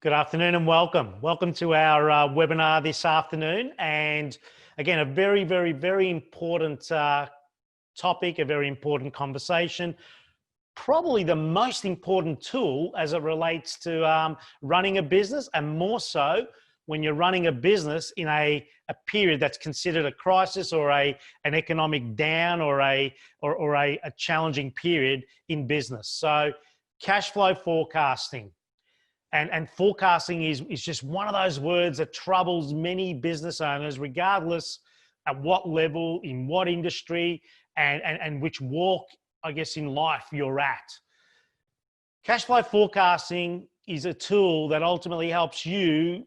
Good afternoon and welcome. Welcome to our webinar this afternoon. And again, a very important topic, a very important conversation. Probably the most important tool as it relates to running a business, and more so when you're running a business in a period that's considered a crisis or an economic down or a challenging period in business. So cash flow forecasting. And forecasting is just one of those words that troubles many business owners, regardless at what level, in what industry, and which walk, I guess, in life you're at. Cash flow forecasting is a tool that ultimately helps you,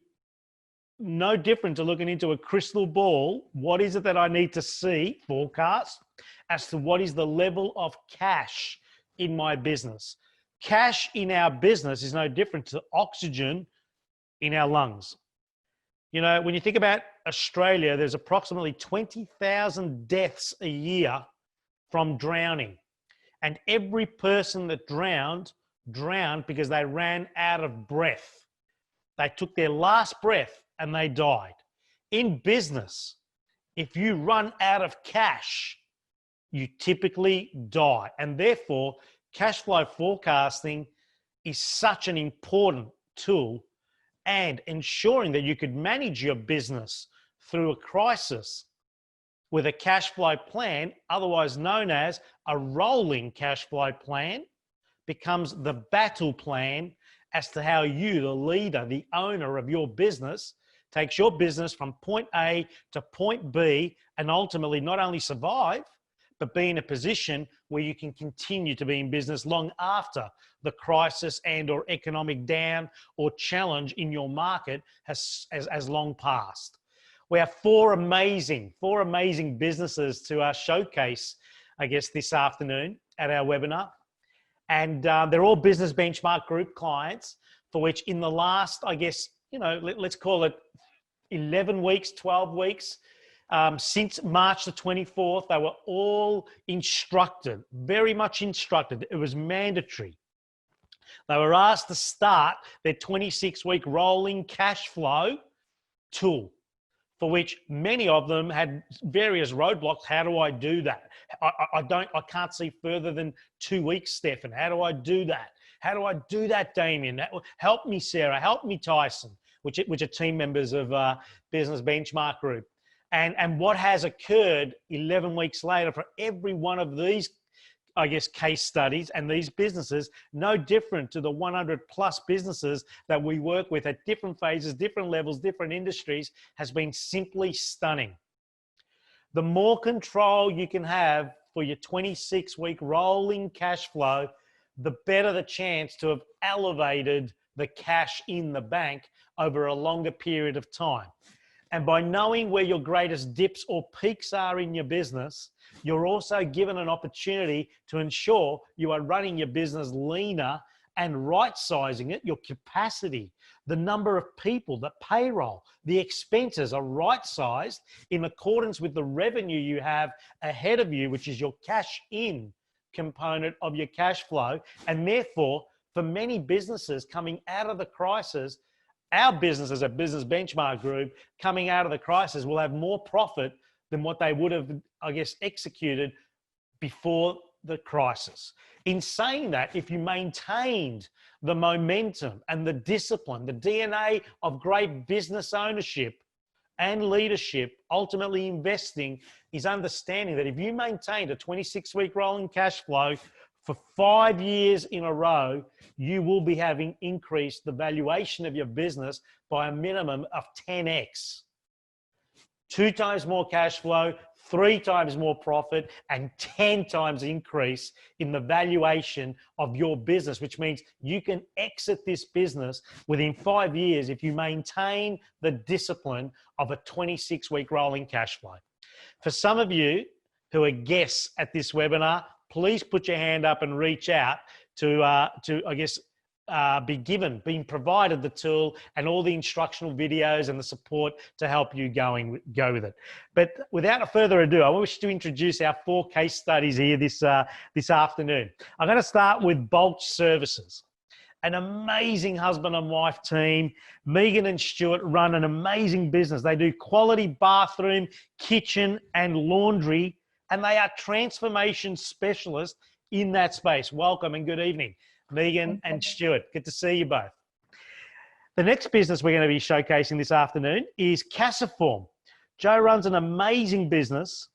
no different to looking into a crystal ball. What is it that I need to see, forecast, as to what is the level of cash in my business? Cash in our business is no different to oxygen in our lungs. You know, when you think about Australia, there's approximately 20,000 deaths a year from drowning. And every person that drowned because they ran out of breath. They took their last breath and they died. In business, if you run out of cash, you typically die. And therefore, cash flow forecasting is such an important tool, and ensuring that you could manage your business through a crisis with a cash flow plan, otherwise known as a rolling cash flow plan, becomes the battle plan as to how you, the leader, the owner of your business, takes your business from point A to point B and ultimately not only survive, but be in a position where you can continue to be in business long after the crisis and or economic down or challenge in your market has long passed. We have four amazing businesses to showcase, I guess, this afternoon at our webinar. And they're all Business Benchmark Group clients, for which in the last, I guess, let's call it 11 weeks, 12 weeks, since March the 24th, they were all instructed, very much instructed. It was mandatory. They were asked to start their 26-week rolling cash flow tool, for which many of them had various roadblocks. How do I do that? I can't see further than 2 weeks, Stefan. How do I do that? How do I do that, Damien? Help me, Sarah. Help me, Tyson, which are team members of Business Benchmark Group. And what has occurred 11 weeks later for every one of these, I guess, case studies and these businesses, no different to the 100 plus businesses that we work with at different phases, different levels, different industries, has been simply stunning. The more control you can have for your 26-week rolling cash flow, the better the chance to have elevated the cash in the bank over a longer period of time. And by knowing where your greatest dips or peaks are in your business, you're also given an opportunity to ensure you are running your business leaner and right-sizing it, your capacity, the number of people, the payroll, the expenses are right-sized in accordance with the revenue you have ahead of you, which is your cash in component of your cash flow. And therefore, for many businesses coming out of the crisis, our business as a Business Benchmark Group coming out of the crisis will have more profit than what they would have, I guess, executed before the crisis. In saying that, if you maintained the momentum and the discipline, the DNA of great business ownership and leadership, ultimately investing, is understanding that if you maintained a 26-week rolling cash flow for 5 years in a row, you will be having increased the valuation of your business by a minimum of 10x. 2 times more cash flow, 3 times more profit, and 10 times increase in the valuation of your business, which means you can exit this business within 5 years if you maintain the discipline of a 26-week rolling cash flow. For some of you who are guests at this webinar, please put your hand up and reach out to I guess, being provided the tool and all the instructional videos and the support to help you go with it. But without further ado, I wish to introduce our 4 case studies here this afternoon. I'm going to start with Bulk Services. an amazing husband and wife team. Megan and Stuart run an amazing business. They do quality bathroom, kitchen, and laundry, and they are transformation specialists in that space. Welcome and good evening, Megan and Stuart. Good to see you both. The next business we're going to be showcasing this afternoon is Cashflow. Joe runs an amazing business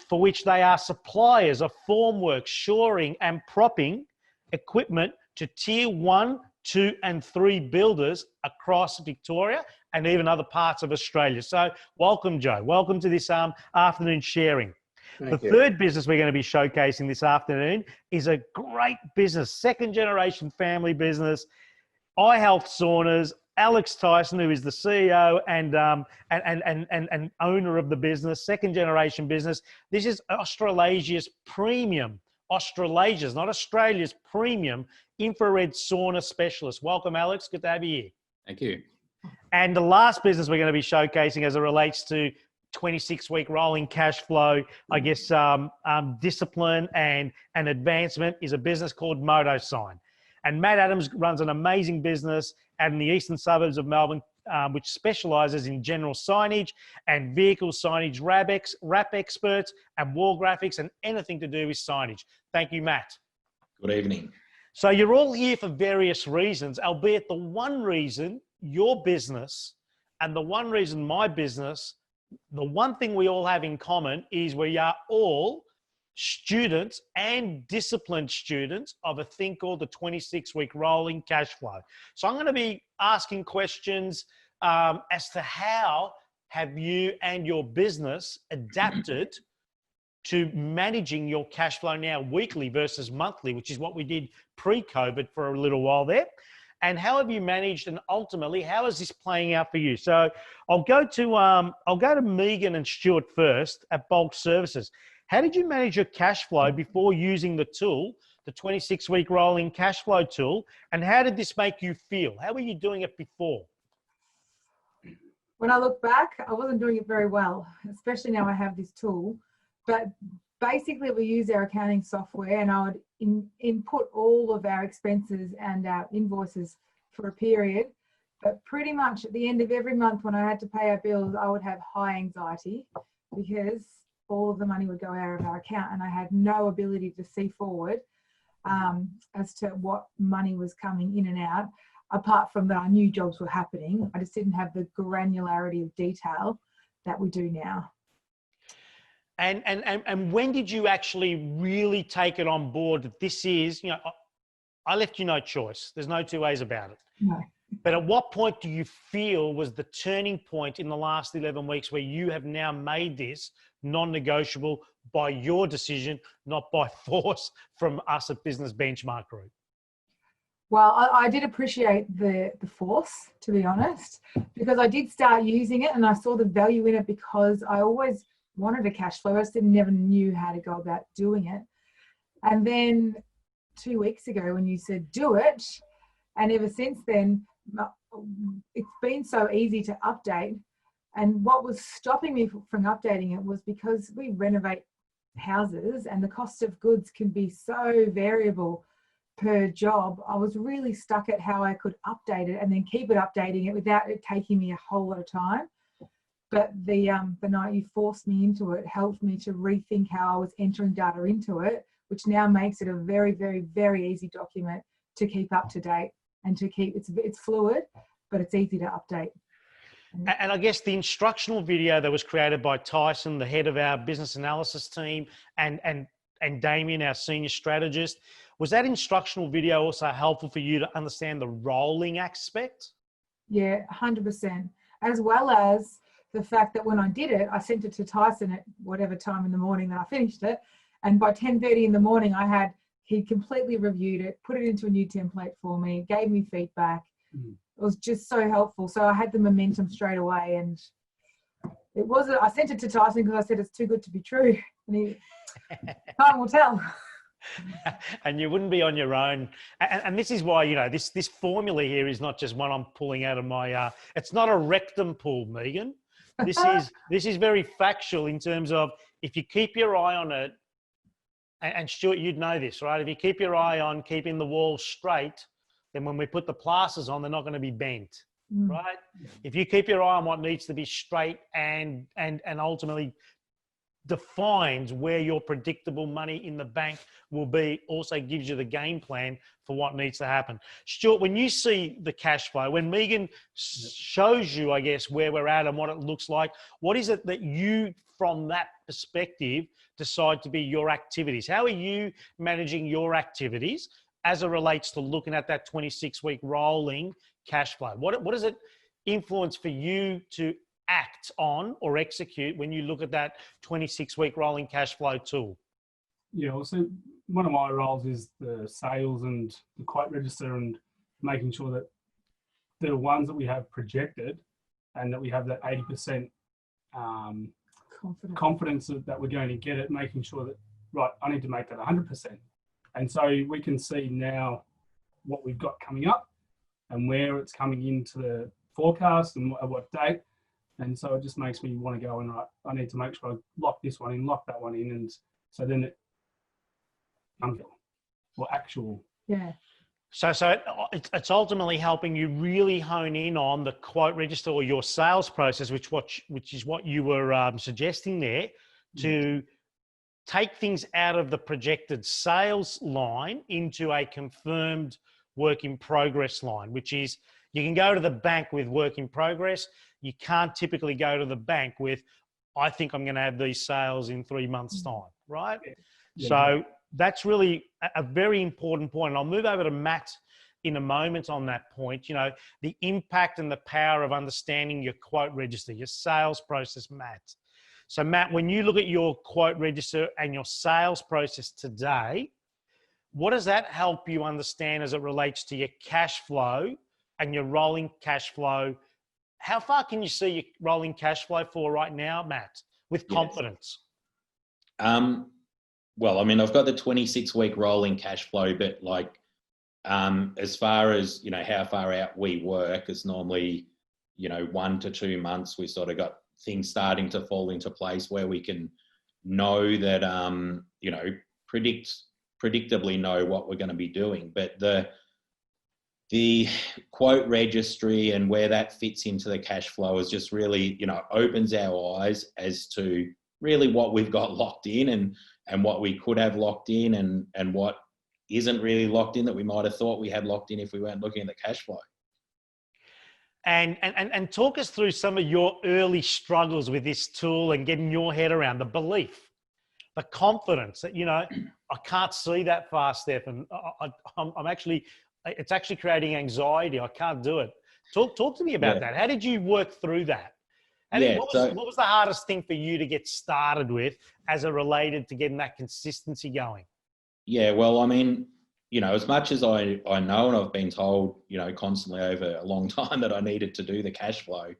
for which they are suppliers of formwork, shoring, and propping equipment to tier 1, 2, and 3 builders across Victoria and even other parts of Australia. So welcome, Joe. Welcome to this afternoon sharing. The third business we're going to be showcasing this afternoon is a great business, second generation family business, iHealth Saunas. Alex Tyson, who is the CEO and owner of the business, second generation business. This is Australasia's premium, Australasia's, not Australia's premium infrared sauna specialist. Welcome, Alex. Good to have you here. Thank you. And the last business we're going to be showcasing as it relates to 26-week rolling cash flow, I guess, discipline and advancement is a business called MotoSign. And Matt Adams runs an amazing business out in the eastern suburbs of Melbourne, which specialises in general signage and vehicle signage, wrap experts and wall graphics and anything to do with signage. Thank you, Matt. Good evening. So you're all here for various reasons, albeit the one reason your business and the one reason my business, the one thing we all have in common is we are all students and disciplined students of a thing called the 26-week rolling cash flow. So I'm going to be asking questions as to how have you and your business adapted to managing your cash flow now weekly versus monthly, which is what we did pre-COVID for a little while there. And how have you managed, and ultimately, how is this playing out for you? So I'll go to Megan and Stuart first at Bulk Services. How did you manage your cash flow before using the tool, the 26-week rolling cash flow tool? And how did this make you feel? How were you doing it before? When I look back, I wasn't doing it very well, especially now I have this tool. But basically, we use our accounting software, and I would input all of our expenses and our invoices for a period. But pretty much at the end of every month when I had to pay our bills, I would have high anxiety because all of the money would go out of our account and I had no ability to see forward as to what money was coming in and out. Apart from that, I knew jobs were happening. I just didn't have the granularity of detail that we do now. And when did you actually really take it on board that this is, I left you no choice. There's no two ways about it. No. But at what point do you feel was the turning point in the last 11 weeks where you have now made this non-negotiable by your decision, not by force from us at Business Benchmark Group? Well, I did appreciate the force, to be honest, because I did start using it and I saw the value in it because I always wanted a cash flow. I just never knew how to go about doing it. And then 2 weeks ago when you said do it, and ever since then, it's been so easy to update. And what was stopping me from updating it was because we renovate houses and the cost of goods can be so variable per job. I was really stuck at how I could update it and then keep it updating it without it taking me a whole lot of time. But the night you forced me into it helped me to rethink how I was entering data into it, which now makes it a very, very, very easy document to keep up to date and to keep, it's fluid, but it's easy to update. And I guess the instructional video that was created by Tyson, the head of our business analysis team, and Damien, our senior strategist, was that instructional video also helpful for you to understand the rolling aspect? Yeah, 100%. As well as the fact that when I did it, I sent it to Tyson at whatever time in the morning that I finished it. And by 10:30 in the morning, he completely reviewed it, put it into a new template for me, gave me feedback. It was just so helpful. So I had the momentum straight away, and I sent it to Tyson because I said it's too good to be true. And time will tell. And you wouldn't be on your own. And this is why, this formula here is not just one I'm pulling out of my, it's not a rectum pull, Megan. This is very factual in terms of if you keep your eye on it, and Stuart, you'd know this, right? If you keep your eye on keeping the wall straight, then when we put the plasters on, they're not going to be bent, Mm. right? If you keep your eye on what needs to be straight and ultimately defines where your predictable money in the bank will be, also gives you the game plan for what needs to happen. Stuart, when you see the cash flow, when Megan shows you, I guess, where we're at and what it looks like, what is it that you, from that perspective, decide to be your activities? How are you managing your activities as it relates to looking at that 26-week rolling cash flow? What does it influence for you to act on or execute when you look at that 26-week rolling cash flow tool? Yeah, well, so one of my roles is the sales and the quote register and making sure that the ones that we have projected and that we have that 80% confidence that we're going to get it, making sure that, right, I need to make that 100%. And so we can see now what we've got coming up and where it's coming into the forecast and at what date. And so it just makes me want to go and, right, I need to make sure I lock this one in, lock that one in. And so then actual. Yeah. So it's ultimately helping you really hone in on the quote register or your sales process, which is what you were suggesting there, to take things out of the projected sales line into a confirmed work in progress line, which is, you can go to the bank with work in progress. You can't typically go to the bank with, I think I'm going to have these sales in 3 months' time, right? Yeah. So that's really a very important point. And I'll move over to Matt in a moment on that point. You know, the impact and the power of understanding your quote register, your sales process, Matt. So Matt, when you look at your quote register and your sales process today, what does that help you understand as it relates to your cash flow and your rolling cash flow? How far can you see your rolling cash flow for right now, Matt, with confidence? Well, I mean, I've got the 26-week rolling cash flow, but like, as far as, you know, how far out we work, it's normally, you know, 1 to 2 months. We sort of got things starting to fall into place where we can know that, you know, predictably know what we're going to be doing. But the quote registry and where that fits into the cash flow is just really, you know, opens our eyes as to really what we've got locked in and what we could have locked in and what isn't really locked in that we might have thought we had locked in if we weren't looking at the cash flow. And talk us through some of your early struggles with this tool and getting your head around the belief, the confidence that, you know, I can't see that far, Stefan. It's actually creating anxiety. I can't do it. Talk to me about that. How did you work through that? What was the hardest thing for you to get started with as it related to getting that consistency going? Yeah, well, I mean, you know, as much as I know and I've been told, you know, constantly over a long time that I needed to do the cash flow,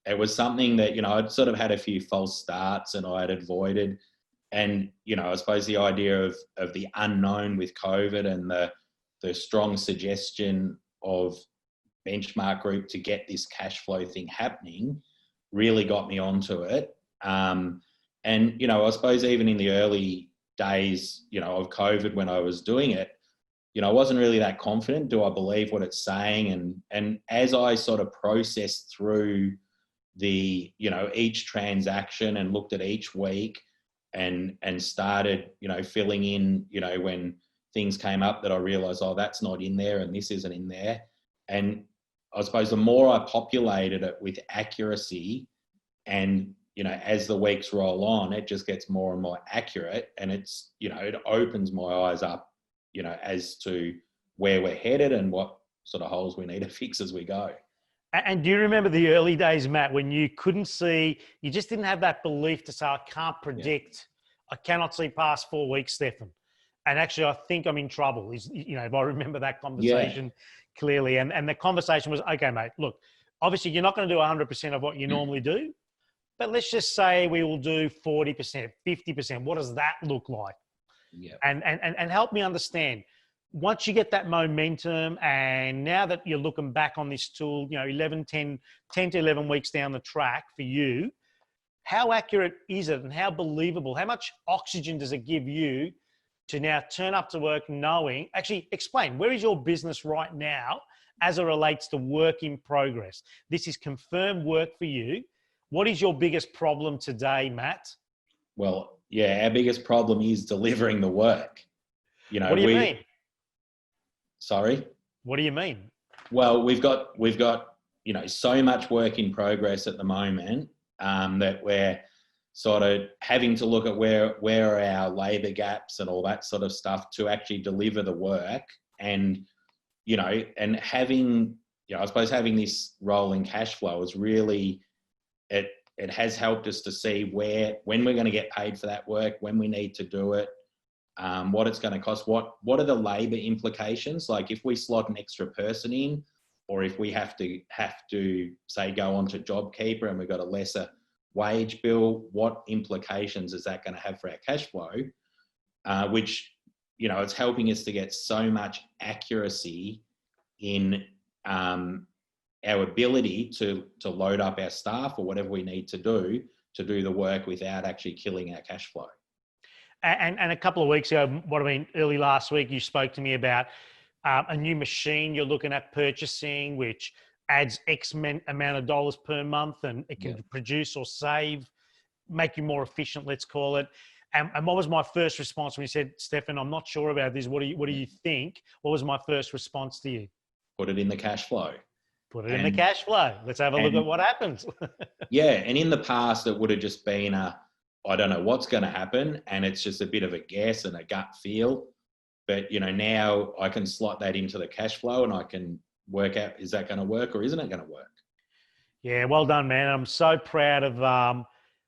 it was something that, you know, I'd sort of had a few false starts and I had avoided. And, you know, I suppose the idea of the unknown with COVID and the strong suggestion of Benchmark Group to get this cash flow thing happening really got me onto it. And, you know, I suppose even in the early days, you know, of COVID when I was doing it, you know, I wasn't really that confident. Do I believe what it's saying? And as I sort of processed through the, you know, each transaction and looked at each week and started, you know, filling in, you know, when things came up that I realized, oh, that's not in there and this isn't in there. And I suppose the more I populated it with accuracy and, you know, as the weeks roll on, it just gets more and more accurate and it's, you know, it opens my eyes up, you know, as to where we're headed and what sort of holes we need to fix as we go. And do you remember the early days, Matt, when you couldn't see, you just didn't have that belief to say, I can't predict, I cannot see past 4 weeks, Stefan. And actually, I think I'm in trouble. You know, if I remember that conversation clearly. And the conversation was, okay, mate, look, obviously you're not going to do 100% of what you normally do, but let's just say we will do 40%, 50%. What does that look like? Yeah. And help me understand, once you get that momentum and now that you're looking back on this tool, you know, 10 to 11 weeks down the track for you, how accurate is it and how believable, how much oxygen does it give you to now turn up to work knowing, actually explain, where is your business right now as it relates to work in progress? This is confirmed work for you. What is your biggest problem today, Matt? Well, yeah, our biggest problem is delivering the work. You know, What do you mean? Sorry? What do you mean? Well, we've got, you know, so much work in progress at the moment that we're sort of having to look at where are our labour gaps and all that sort of stuff to actually deliver the work. And, you know, and having, you know, I suppose having this rolling cash flow is really, it has helped us to see when we're going to get paid for that work, when we need to do it, what it's going to cost, what are the labour implications? Like if we slot an extra person in, or if we have to say go on to JobKeeper and we've got a lesser wage bill, what implications is that going to have for our cash flow? Which, you know, it's helping us to get so much accuracy in our ability to load up our staff or whatever we need to do the work without actually killing our cash flow. And a couple of weeks ago, early last week, you spoke to me about a new machine you're looking at purchasing, which adds X amount of dollars per month, and it can produce or save, make you more efficient, let's call it. And what was my first response when you said, Stefan, I'm not sure about this. What do you think? What was my first response to you? Put it in the cash flow. Put it in the cash flow. Let's have a look at what happens. Yeah. And in the past, it would have just been I don't know what's going to happen. And it's just a bit of a guess and a gut feel. But, you know, now I can slot that into the cash flow and I can work out, is that going to work or isn't it going to work? Yeah, well done, man. I'm so proud of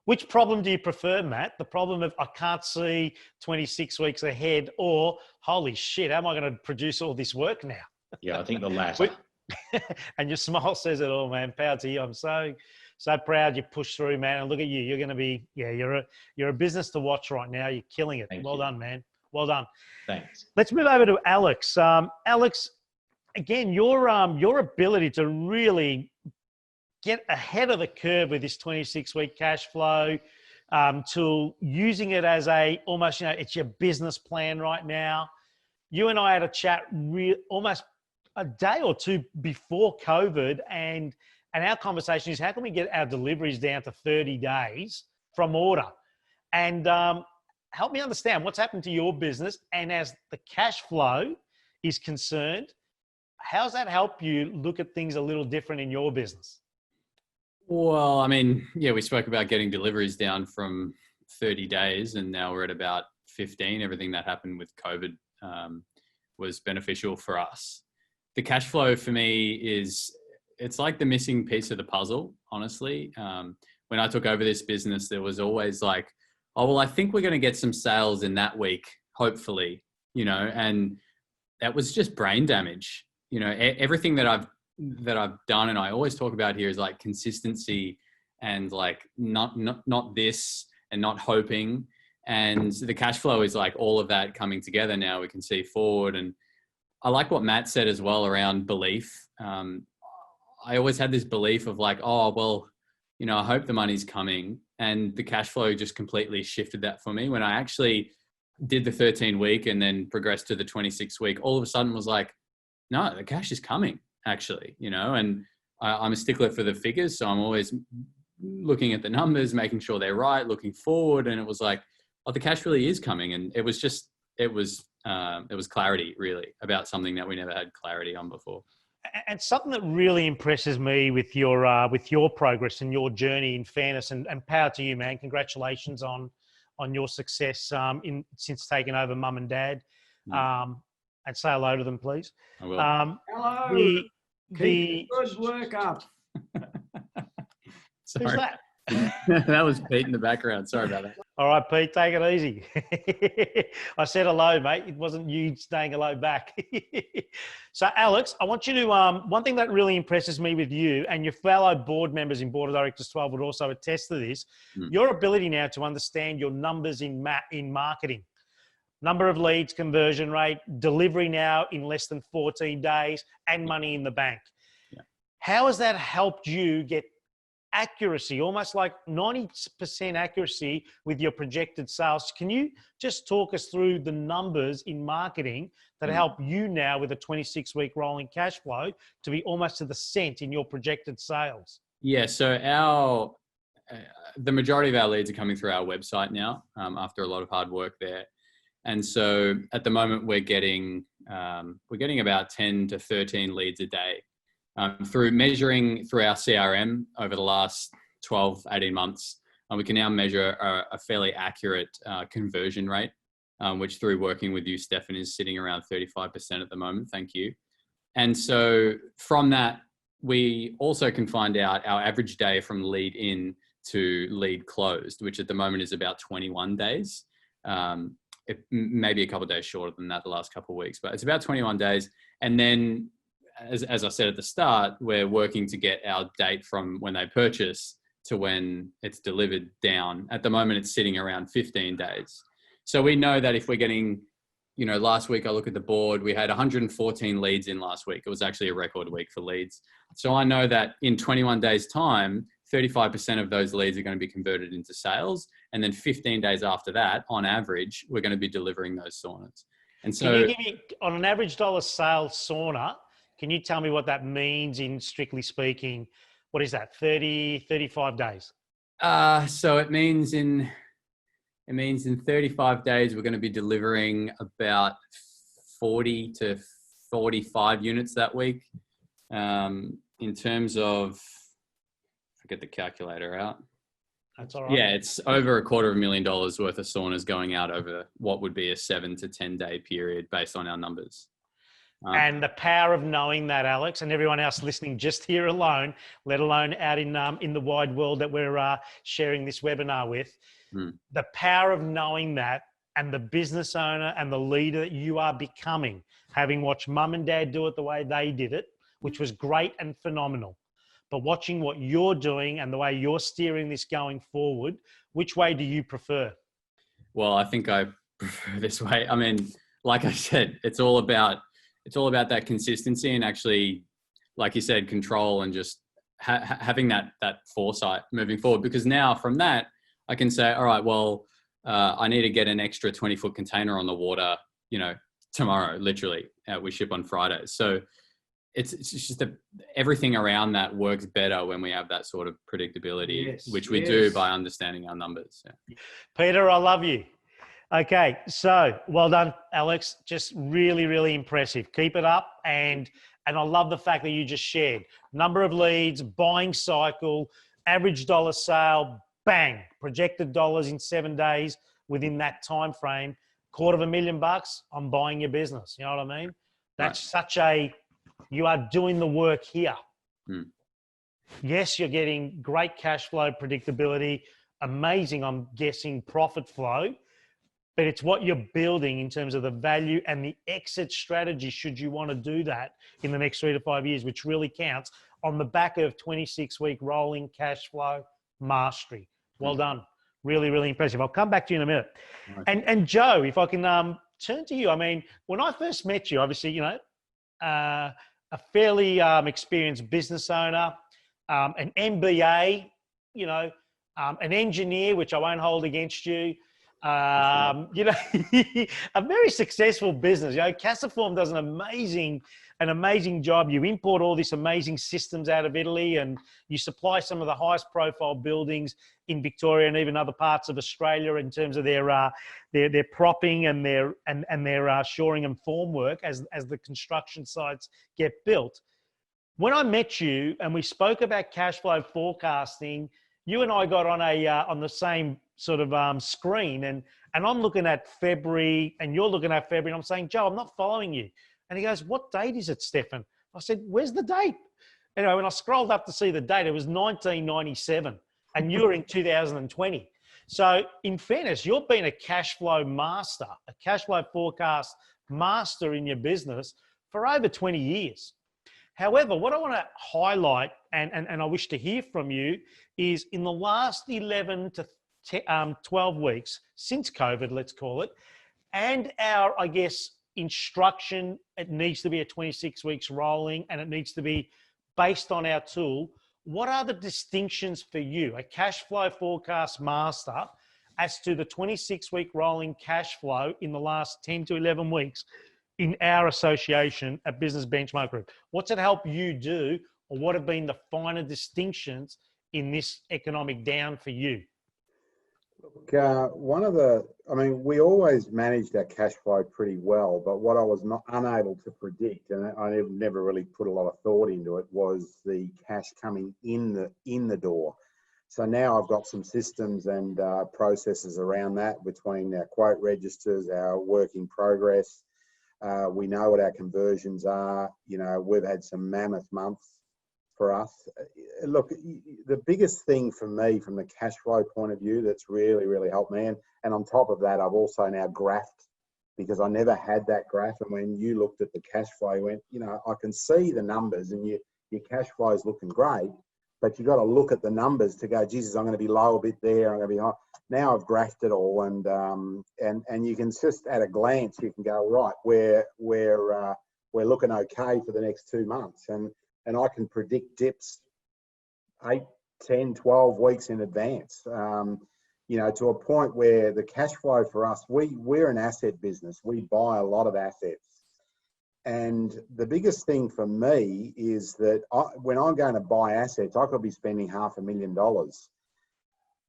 which problem do you prefer, Matt? The problem of I can't see 26 weeks ahead, or holy shit, how am I going to produce all this work now? Yeah, I think the latter. And your smile says it all, man. Power to you. I'm so proud you pushed through, man. And look at you. You're going to be, you're a business to watch right now. You're killing it. Well done, man. Well done. Thanks. Let's move over to Alex. Alex, again, your ability to really get ahead of the curve with this 26-week cash flow tool, using it as almost, it's your business plan right now. You and I had a chat almost a day or two before COVID, and our conversation is how can we get our deliveries down to 30 days from order? And help me understand what's happened to your business, and as the cash flow is concerned, how's that help you look at things a little different in your business? Well, I mean, yeah, we spoke about getting deliveries down from 30 days and now we're at about 15. Everything that happened with COVID was beneficial for us. The cash flow for me it's like the missing piece of the puzzle, honestly. When I took over this business, there was always like, oh, well, I think we're going to get some sales in that week, hopefully, and that was just brain damage. Everything that I've done, and I always talk about here, is like consistency and like not this and not hoping. And the cash flow is like all of that coming together now. We can see forward. And I like what Matt said as well around belief. I always had this belief of like, oh, well, I hope the money's coming. And the cash flow just completely shifted that for me. When I actually did the 13-week and then progressed to the 26-week, all of a sudden was like, no, the cash is coming actually, and I'm a stickler for the figures. So I'm always looking at the numbers, making sure they're right, looking forward. And it was like, oh, the cash really is coming. And it was clarity really about something that we never had clarity on before. And something that really impresses me with your progress and your journey, in fairness, and power to you, man. Congratulations on your success since taking over Mum and Dad. And say hello to them, please. I will. Hello. Keep good work up. Sorry. Who's that? That was Pete in the background. Sorry about that. All right, Pete, take it easy. I said hello, mate. It wasn't you saying hello back. So, Alex, I want you to, one thing that really impresses me with you, and your fellow board members in Board of Directors 12 would also attest to this, your ability now to understand your numbers in marketing. Number of leads, conversion rate, delivery now in less than 14 days, and money in the bank. Yeah. How has that helped you get accuracy, almost like 90% accuracy with your projected sales. Can you just talk us through the numbers in marketing that help you now with a 26-week rolling cash flow to be almost to the cent in your projected sales? Yeah, so the majority of our leads are coming through our website now, after a lot of hard work there. And so at the moment we're getting about 10 to 13 leads a day. Through measuring through our CRM over the last 12, 18 months, we can now measure a fairly accurate conversion rate, which through working with you, Stefan, is sitting around 35% at the moment. Thank you. And so from that, we also can find out our average day from lead in to lead closed, which at the moment is about 21 days. It may be a couple of days shorter than that the last couple of weeks, but it's about 21 days. And then as I said at the start, we're working to get our date from when they purchase to when it's delivered down. At the moment, it's sitting around 15 days. So we know that if we're getting, last week I look at the board, we had 114 leads in last week. It was actually a record week for leads. So I know that in 21 days time, 35% of those leads are going to be converted into sales. And then 15 days after that, on average, we're going to be delivering those saunas. And so, can you give me, on an average dollar sales sauna, can you tell me what that means in, strictly speaking, what is that, 30, 35 days? So it means in 35 days, we're going to be delivering about 40 to 45 units that week. In terms of, get the calculator out. That's all right. Yeah, it's over $250,000 worth of saunas going out over what would be a 7 to 10 day period based on our numbers. And the power of knowing that, Alex, and everyone else listening just here alone, let alone out in the wide world that we're sharing this webinar with, the power of knowing that, and the business owner and the leader that you are becoming, having watched mum and dad do it the way they did it, which was great and phenomenal. But watching what you're doing and the way you're steering this going forward, which way do you prefer? Well, I think I prefer this way. I mean, like I said, it's all about that consistency and actually, like you said, control and just having that foresight moving forward. Because now from that, I can say, all right, well, I need to get an extra 20-foot container on the water, tomorrow, literally. We ship on Fridays. So it's just everything around that works better when we have that sort of predictability, which we do by understanding our numbers. Yeah. Peter, I love you. Okay, so well done, Alex. Just really, really impressive. Keep it up. And I love the fact that you just shared number of leads, buying cycle, average dollar sale, bang, projected dollars in 7 days within that time frame, $250,000, I'm buying your business. You know what I mean? That's you are doing the work here. Yes, you're getting great cash flow predictability, amazing, I'm guessing, profit flow, but it's what you're building in terms of the value and the exit strategy should you want to do that in the next 3 to 5 years, which really counts on the back of 26-week rolling cash flow mastery. Well done. Really, really impressive. I'll come back to you in a minute. Nice. And Joe, if I can turn to you. I mean, when I first met you, obviously, a fairly experienced business owner, an MBA, an engineer, which I won't hold against you. A very successful business. Casaform does an amazing job. You import all these amazing systems out of Italy, and you supply some of the highest profile buildings in Victoria and even other parts of Australia in terms of their propping and their shoring and formwork as the construction sites get built. When I met you and we spoke about cash flow forecasting, you and I got on the same sort of screen, and I'm looking at February and you're looking at February, and I'm saying, Joe, I'm not following you. And he goes, what date is it, Stefan? I said, where's the date? Anyway, when I scrolled up to see the date, it was 1997 and you were in 2020. So in fairness, you've been a cash flow master, a cash flow forecast master in your business for over 20 years. However, what I want to highlight, and I wish to hear from you, is in the last 11 to 12 weeks since COVID, let's call it, and our, I guess, instruction, it needs to be a 26 weeks rolling and it needs to be based on our tool. what are the distinctions for you, a cash flow forecast master, as to the 26-week rolling cash flow in the last 10 to 11 weeks in our association at Business Benchmark Group? What's it help you do, or what have been the finer distinctions in this economic down for you? Look, we always managed our cash flow pretty well, but what I was unable to predict, and I never really put a lot of thought into it, was the cash coming in the door. So now I've got some systems and processes around that between our quote registers, our work in progress. We know what our conversions are. We've had some mammoth months for us. Look, the biggest thing for me from the cash flow point of view that's really, really helped me, and on top of that, I've also now graphed, because I never had that graph. And when you looked at the cash flow, you went, I can see the numbers and your cash flow is looking great, but you got to look at the numbers to go, Jesus, I'm going to be low a bit there, I'm going to be high. Now I've graphed it all, and you can just at a glance you can go, right, we're looking okay for the next 2 months, and I can predict dips 8, 10, 12 weeks in advance. To a point where the cash flow for us, we're an asset business. We buy a lot of assets. And the biggest thing for me is that when I'm going to buy assets, I could be spending $500,000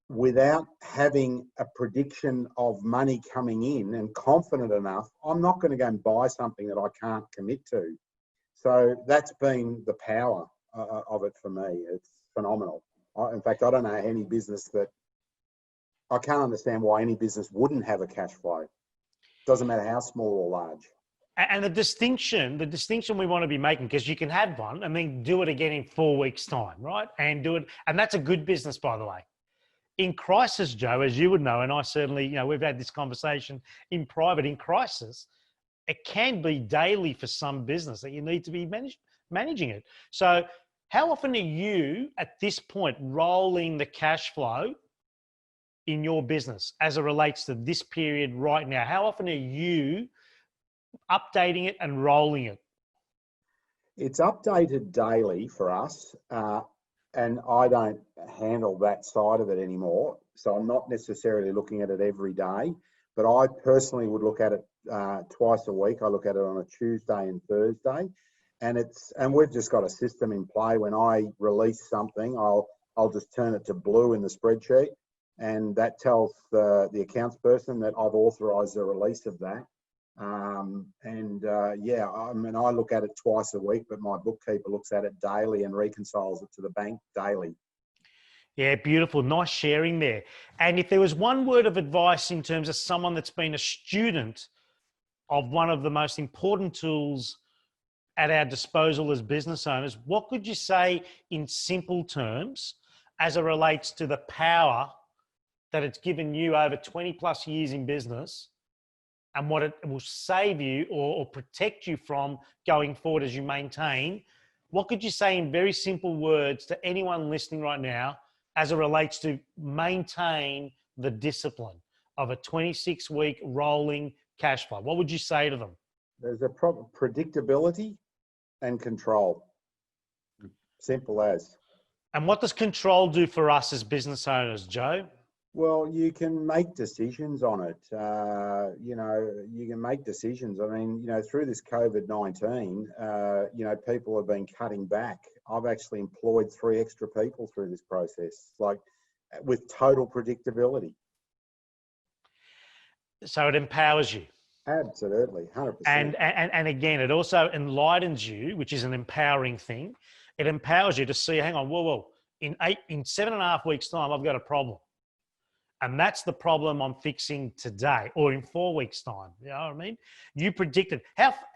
without having a prediction of money coming in and confident enough. I'm not going to go and buy something that I can't commit to. So that's been the power of it for me. It's phenomenal. In fact, I don't know any business I can't understand why any business wouldn't have a cash flow. Doesn't matter how small or large. And the distinction we want to be making, because you can have one and then do it again in 4 weeks' time, right? And do it, and that's a good business, by the way. In crisis, Joe, as you would know, and I certainly, we've had this conversation in private. In crisis, it can be daily for some business that you need to be managing it. So how often are you at this point rolling the cash flow in your business as it relates to this period right now? How often are you updating it and rolling it? It's updated daily for us, and I don't handle that side of it anymore. So I'm not necessarily looking at it every day, but I personally would look at it twice a week. I look at it on a Tuesday and Thursday, and we've just got a system in play. When I release something, I'll just turn it to blue in the spreadsheet, and that tells the accounts person that I've authorised the release of that. I look at it twice a week, but my bookkeeper looks at it daily and reconciles it to the bank daily. Yeah, beautiful. Nice sharing there. And if there was one word of advice in terms of someone that's been a student of one of the most important tools at our disposal as business owners, what could you say in simple terms as it relates to the power that it's given you over 20 plus years in business, and what it will save you or protect you from going forward as you maintain? What could you say in very simple words to anyone listening right now as it relates to maintain the discipline of a 26-week rolling cash flow? What would you say to them? There's a proper predictability and control. Simple as. And what does control do for us as business owners, Joe? Well, you can make decisions on it. You can make decisions. I mean, through this COVID-19, people have been cutting back. I've actually employed 3 extra people through this process, with total predictability. So it empowers you. Absolutely, 100%. And again, it also enlightens you, which is an empowering thing. It empowers you to see, hang on, whoa, in 7.5 weeks' time, I've got a problem. And that's the problem I'm fixing today, or in 4 weeks' time. You know what I mean? You predicted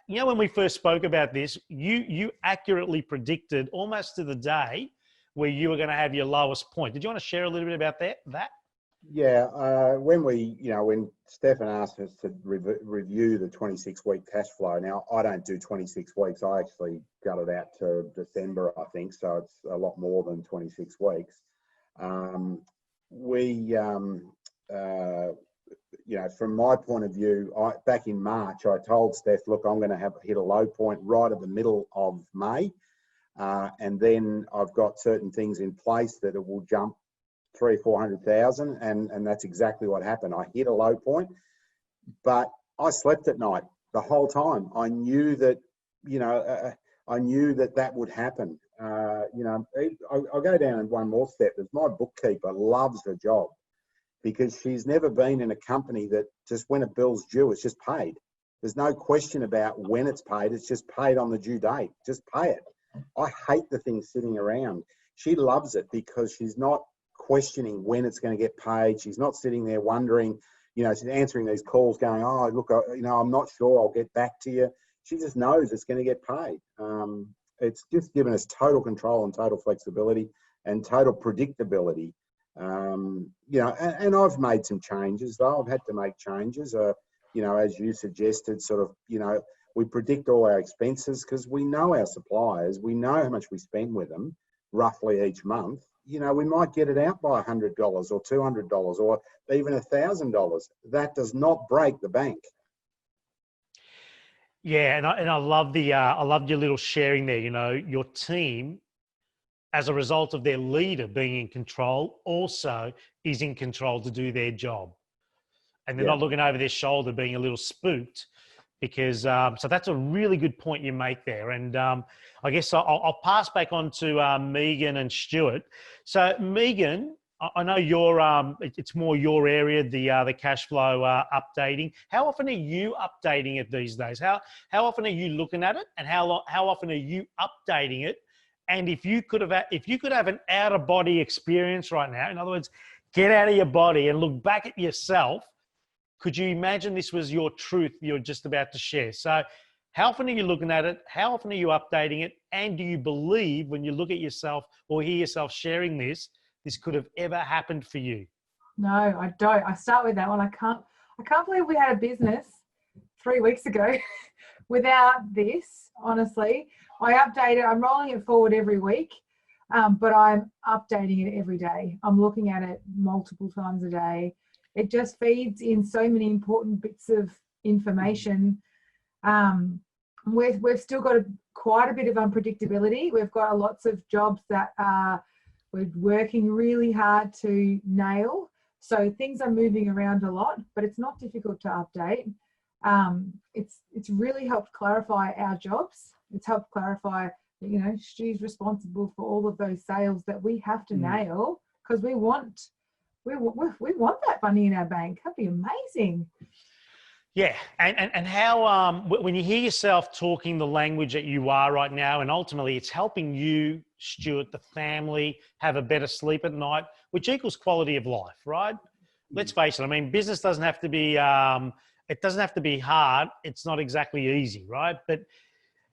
when we first spoke about this, you accurately predicted almost to the day where you were going to have your lowest point. Did you want to share a little bit about that? Yeah, when Stefan asked us to review the 26-week cash flow, now I don't do 26 weeks. I actually got it out to December, I think, so it's a lot more than 26 weeks. From my point of view, back in March, I told Steph, look, I'm going to hit a low point right at the middle of May. And then I've got certain things in place that it will jump 300,000-400,000, and that's exactly what happened. I hit a low point, but I slept at night the whole time. I knew that, I knew that that would happen. I'll go down in one more step. Is my bookkeeper loves her job because she's never been in a company that just when a bill's due, it's just paid. There's no question about when it's paid. It's just paid on the due date. Just pay it. I hate the thing sitting around. She loves it because she's not questioning when it's going to get paid. She's not sitting there wondering, she's answering these calls going, oh, look, I'm not sure, I'll get back to you. She just knows it's going to get paid. It's just given us total control and total flexibility and total predictability. And I've made some changes though. I've had to make changes, as you suggested, sort of, we predict all our expenses because we know our suppliers, we know how much we spend with them roughly each month. We might get it out by $100 or $200 or even $1,000. That does not break the bank. Yeah, and I love I loved your little sharing there. Your team, as a result of their leader being in control, also is in control to do their job, and they're not looking over their shoulder, being a little spooked. Because so that's a really good point you make there, and I guess I'll pass back on to Megan and Stuart. So Megan, I know it's more your area, the cash flow updating. How often are you updating it these days? How often are you looking at it, and how often are you updating it? And if you could have an out of body experience right now, in other words, get out of your body and look back at yourself. Could you imagine this was your truth you're just about to share? So how often are you looking at it? How often are you updating it? And do you believe when you look at yourself or hear yourself sharing this could have ever happened for you? No, I don't. I start with that one. I can't believe we had a business 3 weeks ago without this, honestly. I update it. I'm rolling it forward every week, but I'm updating it every day. I'm looking at it multiple times a day. It just feeds in so many important bits of information. We've still got quite a bit of unpredictability. We've got lots of jobs that we're working really hard to nail. So things are moving around a lot, but it's not difficult to update. It's really helped clarify our jobs. It's helped clarify that, Stu's responsible for all of those sales that we have to nail because we want that money in our bank. That'd be amazing. Yeah, and how when you hear yourself talking the language that you are right now, and ultimately it's helping you, Stuart, the family, have a better sleep at night, which equals quality of life, right? Let's face it. I mean, business doesn't have to be it doesn't have to be hard. It's not exactly easy, right? But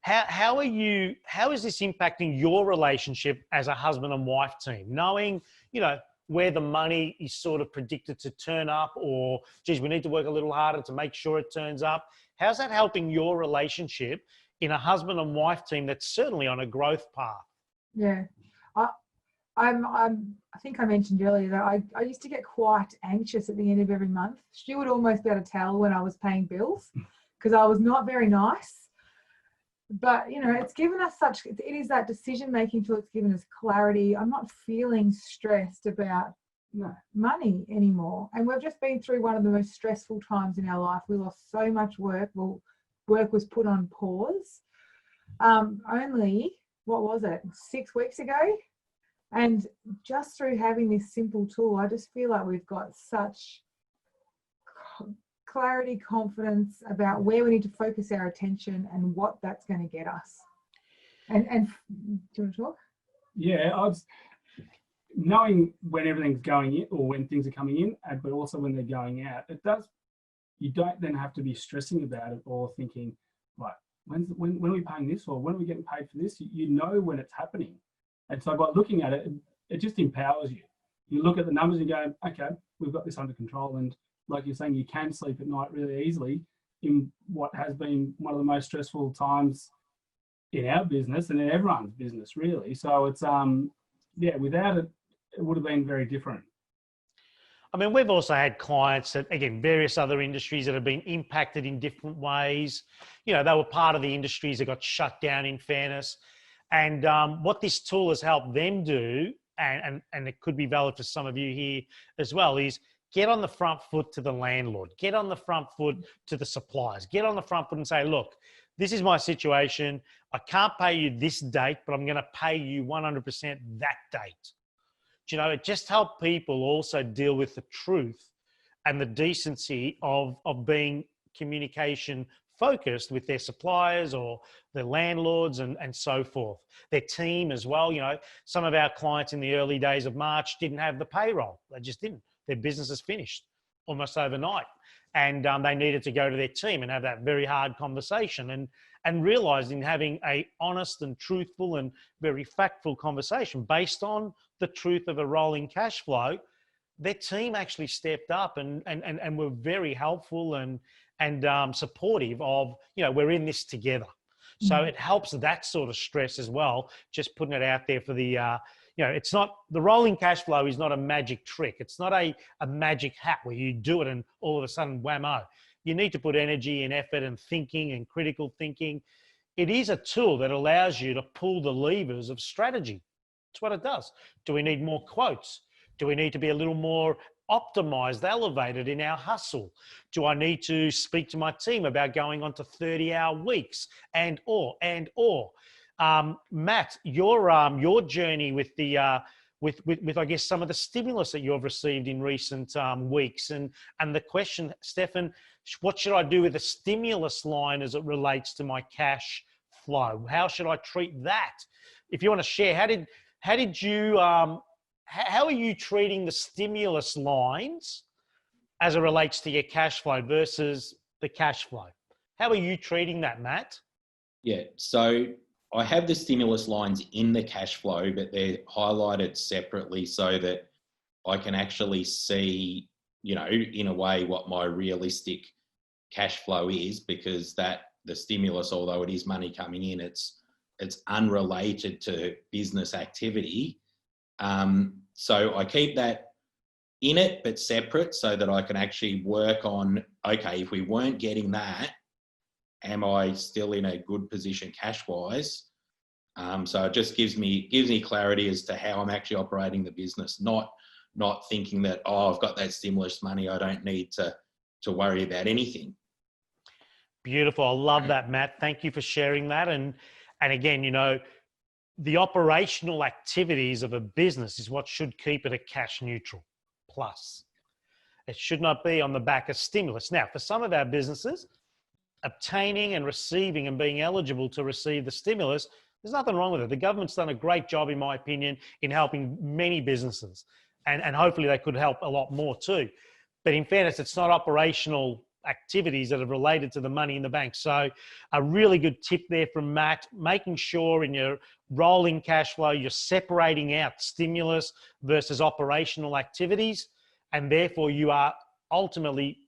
how is this impacting your relationship as a husband and wife team, knowing where the money is sort of predicted to turn up, or geez, we need to work a little harder to make sure it turns up? How's that helping your relationship in a husband and wife team that's certainly on a growth path? Yeah, I think I mentioned earlier that I used to get quite anxious at the end of every month. Stu would almost be able to tell when I was paying bills because I was not very nice. But, it's given us it is that decision-making tool. It's given us clarity. I'm not feeling stressed about money anymore. And we've just been through one of the most stressful times in our life. We lost so much work. Well, work was put on pause. Only, 6 weeks ago? And just through having this simple tool, I just feel like we've got such clarity, confidence about where we need to focus our attention and what that's going to get us. And do you want to talk? Yeah, knowing when everything's going in or when things are coming in, but also when they're going out, you don't then have to be stressing about it or thinking, right, when are we paying this, or when are we getting paid for this? You know when it's happening. And so by looking at it, it just empowers you. You look at the numbers and go, okay, we've got this under control. And like you're saying, you can sleep at night really easily in what has been one of the most stressful times in our business and in everyone's business, really. So it's, without it, it would have been very different. I mean, we've also had clients that, again, various other industries that have been impacted in different ways. They were part of the industries that got shut down, in fairness. And what this tool has helped them do, and it could be valid for some of you here as well, is get on the front foot to the landlord, get on the front foot to the suppliers, get on the front foot and say, look, this is my situation. I can't pay you this date, but I'm going to pay you 100% that date. You know, it just helped people also deal with the truth and the decency of being communication focused with their suppliers or their landlords and so forth. Their team as well. You know, some of our clients in the early days of March didn't have the payroll. They just didn't. Their business is finished almost overnight. And they needed to go to their team and have that very hard conversation and realizing having a honest and truthful and very factful conversation based on the truth of a rolling cash flow, their team actually stepped up and were very helpful and supportive of, you know, we're in this together. So it helps that sort of stress as well, just putting it out there for the, you know, it's not, the rolling cash flow is not a magic trick. It's not a magic hat where you do it and all of a sudden, whammo. You need to put energy and effort and thinking and critical thinking. It is a tool that allows you to pull the levers of strategy. That's what it does. Do we need more quotes? Do we need to be a little more optimized, elevated in our hustle? Do I need to speak to my team about going on to 30-hour weeks or? Matt, your journey with the with I guess some of the stimulus that you've received in recent weeks, and the question, Stefan, what should I do with the stimulus line as it relates to my cash flow? How should I treat that? If you want to share, how are you treating the stimulus lines as it relates to your cash flow versus the cash flow? How are you treating that, Matt? Yeah, so I have the stimulus lines in the cash flow, but they're highlighted separately so that I can actually see, you know, in a way what my realistic cash flow is, because that the stimulus, although it is money coming in, it's unrelated to business activity. So I keep that in it, but separate so that I can actually work on, okay, if we weren't getting that, am I still in a good position cash wise? So it just gives me clarity as to how I'm actually operating the business, not thinking that, oh, I've got that stimulus money, I don't need to worry about anything. Beautiful. I love that, Matt. Thank you for sharing that. And again, you know, the operational activities of a business is what should keep it a cash neutral plus. It should not be on the back of stimulus. Now, for some of our businesses, obtaining and receiving and being eligible to receive the stimulus, there's nothing wrong with it. The government's done a great job, in my opinion, in helping many businesses. And hopefully they could help a lot more too. But in fairness, it's not operational activities that are related to the money in the bank. So a really good tip there from Matt, making sure in your rolling cash flow, you're separating out stimulus versus operational activities. And therefore you are ultimately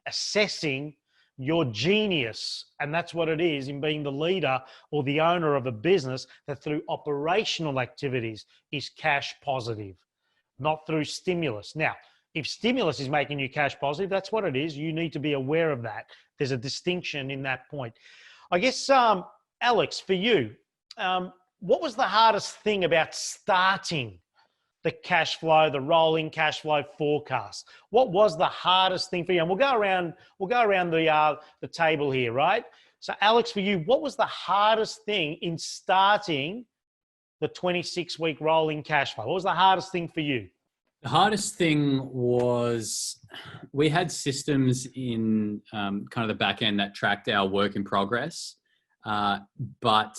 assessing your genius. And that's what it is in being the leader or the owner of a business, that through operational activities is cash positive, not through stimulus. Now, if stimulus is making you cash positive, that's what it is. You need to be aware of that. There's a distinction in that point. I guess, Alex, for you, what was the hardest thing about starting the cash flow, the rolling cash flow forecast? What was the hardest thing for you? And we'll go around the table here, right? So Alex, for you, what was the hardest thing in starting the 26-week rolling cash flow? What was the hardest thing for you? The hardest thing was we had systems in kind of the back end that tracked our work in progress. But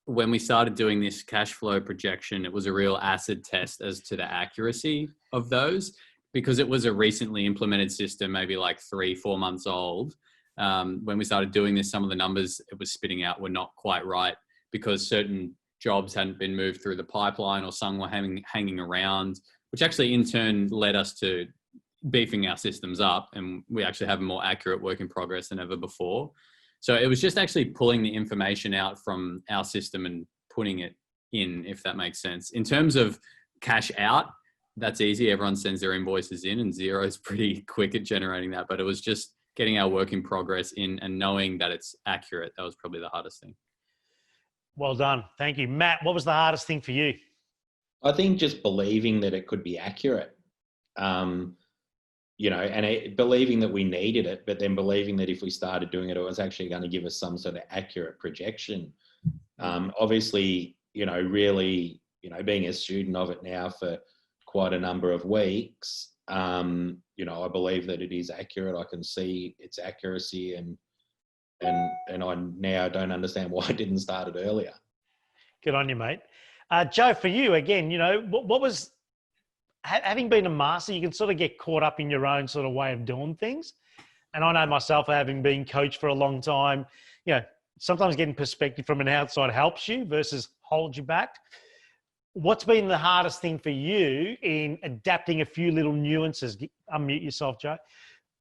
when we started doing this cash flow projection, it was a real acid test as to the accuracy of those, because it was a recently implemented system, maybe like 3-4 months old. When we started doing this, some of the numbers it was spitting out were not quite right because certain jobs hadn't been moved through the pipeline or some were hanging around, which actually in turn led us to beefing our systems up, and we actually have a more accurate work in progress than ever before. So it was just actually pulling the information out from our system and putting it in, if that makes sense. In terms of cash out, that's easy. Everyone sends their invoices in and Xero is pretty quick at generating that, but it was just getting our work in progress in and knowing that it's accurate. That was probably the hardest thing. Well done. Thank you. Matt, what was the hardest thing for you? I think just believing that it could be accurate, you know, and believing that we needed it, but then believing that if we started doing it, it was actually going to give us some sort of accurate projection. Obviously, you know, really, you know, being a student of it now for quite a number of weeks, you know, I believe that it is accurate. I can see its accuracy, and I now don't understand why I didn't start it earlier. Good on you, mate. Joe, for you, again, you know, what was, having been a master, you can sort of get caught up in your own sort of way of doing things. And I know myself, having been coached for a long time, you know, sometimes getting perspective from an outside helps you versus holds you back. What's been the hardest thing for you in adapting a few little nuances? Unmute yourself, Joe.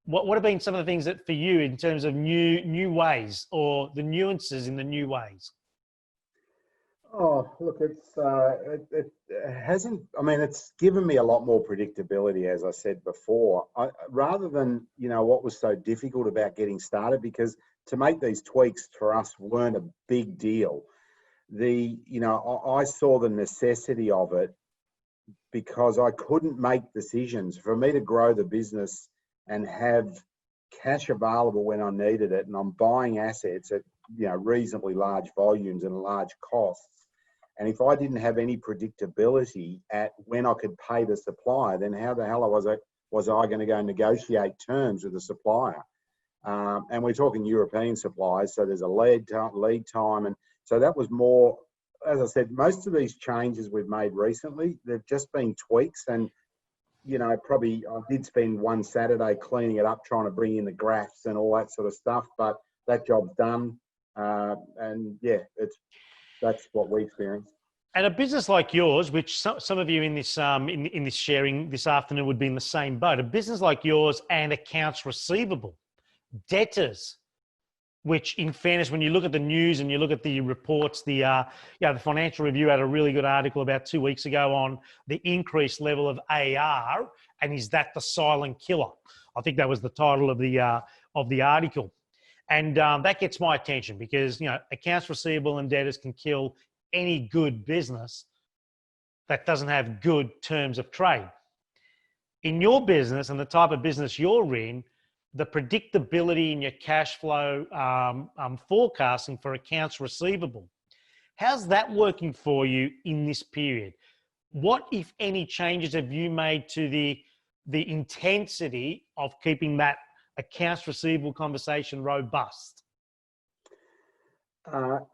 What have been some of the things that for you in terms of new ways, or the nuances in the new ways? Oh, look, it hasn't, I mean, it's given me a lot more predictability, as I said before, rather than, you know, what was so difficult about getting started, because to make these tweaks for us weren't a big deal. You know, I saw the necessity of it because I couldn't make decisions. For me to grow the business and have cash available when I needed it, and I'm buying assets at, you know, reasonably large volumes and large costs. And if I didn't have any predictability at when I could pay the supplier, then how the hell was I going to go negotiate terms with the supplier? And we're talking European suppliers, so there's a lead time. And so that was more, as I said, most of these changes we've made recently, they've just been tweaks. And, you know, probably I did spend one Saturday cleaning it up, trying to bring in the graphs and all that sort of stuff, but that job's done. And yeah, that's what we experienced. And a business like yours, which some of you in this in this sharing this afternoon would be in the same boat. A business like yours and accounts receivable, debtors, which, in fairness, when you look at the news and you look at the reports, the Financial Review had a really good article about 2 weeks ago on the increased level of AR, and is that the silent killer? I think that was the title of the article. And that gets my attention because, you know, accounts receivable and debtors can kill any good business that doesn't have good terms of trade. In your business and the type of business you're in, the predictability in your cash flow forecasting for accounts receivable, how's that working for you in this period? What, if any, changes have you made to the intensity of keeping that accounts receivable conversation robust?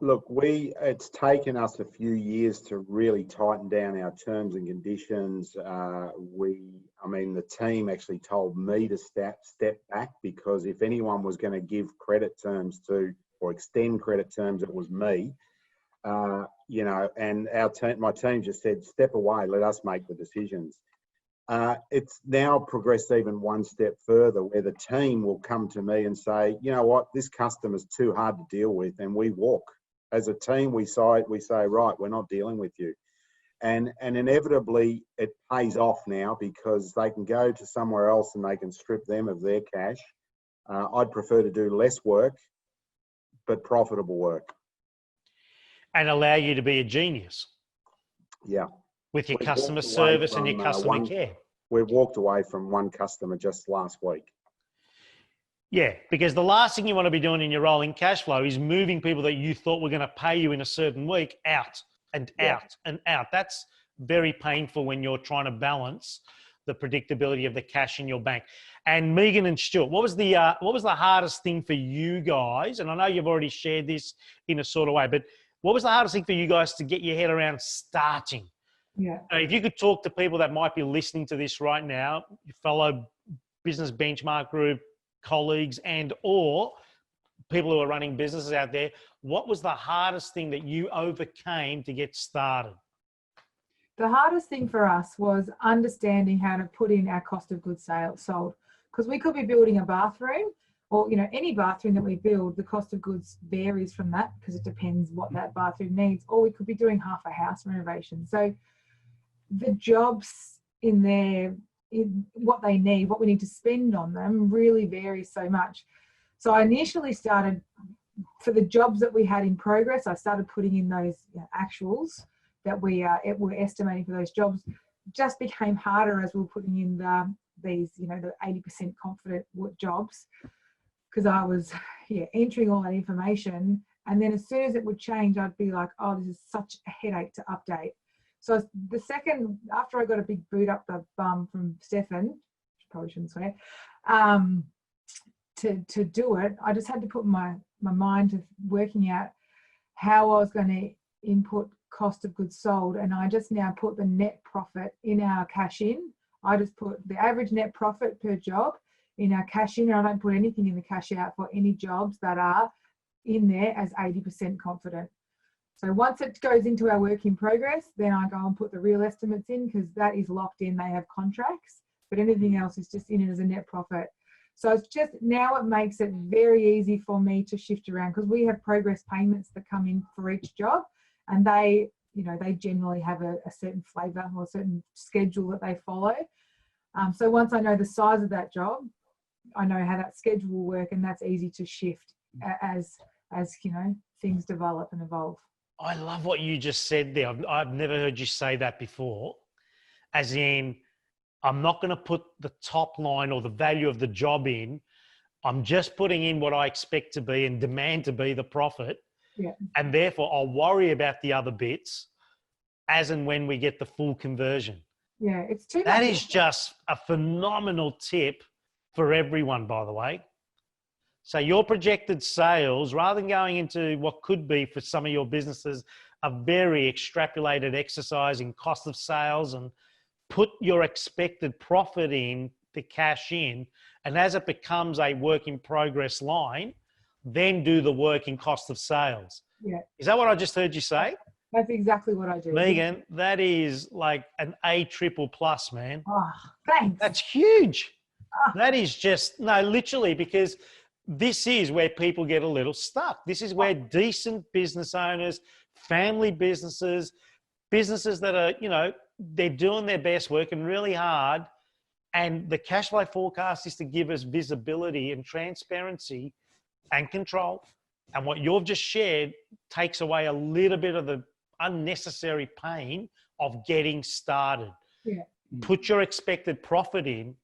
Look, it's taken us a few years to really tighten down our terms and conditions. The team actually told me to step back, because if anyone was going to give credit terms to or extend credit terms, it was me. You know, and my team just said, step away, let us make the decisions. It's now progressed even one step further, where the team will come to me and say, you know what, this customer's too hard to deal with, and we walk. As a team, we say, right, we're not dealing with you. And inevitably it pays off now, because they can go to somewhere else and they can strip them of their cash. I'd prefer to do less work, but profitable work. And allow you to be a genius. Yeah. With your customer service and your customer care. We've walked away from one customer just last week. Yeah, because the last thing you want to be doing in your rolling cash flow is moving people that you thought were going to pay you in a certain week out and out and out. That's very painful when you're trying to balance the predictability of the cash in your bank. And Megan and Stuart, what was the hardest thing for you guys? And I know you've already shared this in a sort of way, but what was the hardest thing for you guys to get your head around starting? Yeah. If you could talk to people that might be listening to this right now, your fellow business benchmark group colleagues and or people who are running businesses out there, what was the hardest thing that you overcame to get started? The hardest thing for us was understanding how to put in our cost of goods sold, because we could be building a bathroom, or, you know, any bathroom that we build, the cost of goods varies from that, because it depends what that bathroom needs, or we could be doing half a house renovation. So the jobs in there, in what they need, what we need to spend on them, really varies so much. So I initially started for the jobs that we had in progress, I started putting in those actuals that we were estimating for those jobs. Just became harder as we were putting in these, the 80% confident jobs, because I was entering all that information. And then as soon as it would change, I'd be like, oh, this is such a headache to update. So the second, after I got a big boot up the bum from Stefan, probably shouldn't swear, to do it, I just had to put my mind to working out how I was going to input cost of goods sold. And I just now put the net profit in our cash in. I just put the average net profit per job in our cash in, and I don't put anything in the cash out for any jobs that are in there as 80% confident. So once it goes into our work in progress, then I go and put the real estimates in, because that is locked in. They have contracts, but anything else is just in it as a net profit. So it's just, now it makes it very easy for me to shift around, because we have progress payments that come in for each job, and they generally have a certain flavor or a certain schedule that they follow. So once I know the size of that job, I know how that schedule will work, and that's easy to shift as things develop and evolve. I love what you just said there. I've never heard you say that before. As in, I'm not going to put the top line or the value of the job in. I'm just putting in what I expect to be and demand to be the profit. Yeah. And therefore, I'll worry about the other bits as and when we get the full conversion. Yeah, it's too much. That is just a phenomenal tip for everyone, by the way. So your projected sales, rather than going into what could be for some of your businesses a very extrapolated exercise in cost of sales, and put your expected profit in, the cash in, and as it becomes a work in progress line, then do the work in cost of sales. Yeah. Is that what I just heard you say? That's exactly what I do. Megan, that is like an A triple plus, man. Oh, thanks. That's huge. That is just, no, literally, because this is where people get a little stuck. This is where decent business owners, family businesses that are, they're doing their best, working really hard. And the cash flow forecast is to give us visibility and transparency and control. And what you've just shared takes away a little bit of the unnecessary pain of getting started. Yeah. Put your expected profit in,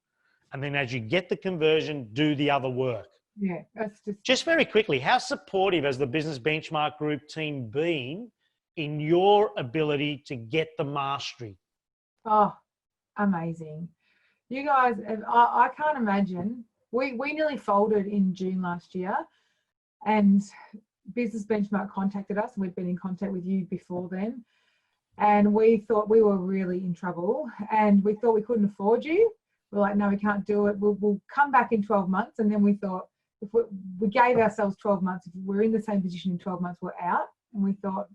and then as you get the conversion, do the other work. Yeah, that's just very quickly, how supportive has the Business Benchmark Group team been in your ability to get the mastery? Oh, amazing. You guys, I can't imagine. We nearly folded in June last year, and Business Benchmark contacted us, and we'd been in contact with you before then, and we thought we were really in trouble, and we thought we couldn't afford you. We're like, no, we can't do it. We'll come back in 12 months. And then we thought, if we gave ourselves 12 months, if we're in the same position in 12 months, we're out. And we thought,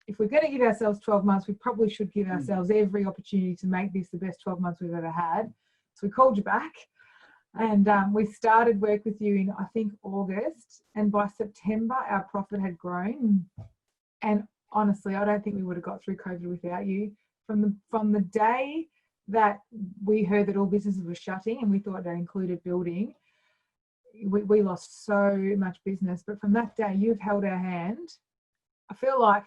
if we're going to give ourselves 12 months, we probably should give ourselves every opportunity to make this the best 12 months we've ever had. So we called you back, and we started work with you in, I think, August. And by September, our profit had grown. And honestly, I don't think we would have got through COVID without you. From the day that we heard that all businesses were shutting, and we thought that included building, we lost so much business. But from that day, you've held our hand. I feel like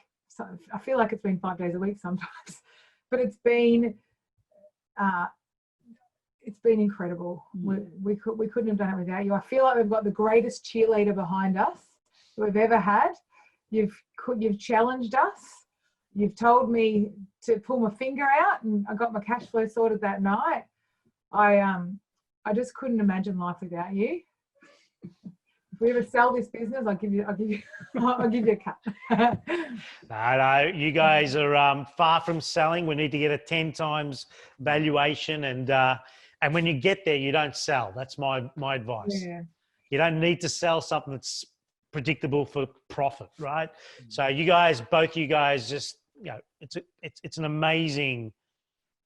it's been 5 days a week sometimes, but it's been incredible. We couldn't have done it without you. I feel like we've got the greatest cheerleader behind us that we've ever had. You've challenged us. You've told me to pull my finger out, and I got my cash flow sorted that night. I just couldn't imagine life without you. If we ever sell this business, I'll give you a cut. No, you guys are far from selling. We need to get a 10 times valuation, and when you get there, you don't sell. That's my advice. Yeah. You don't need to sell something that's predictable for profit, right? So both you guys just, it's an amazing,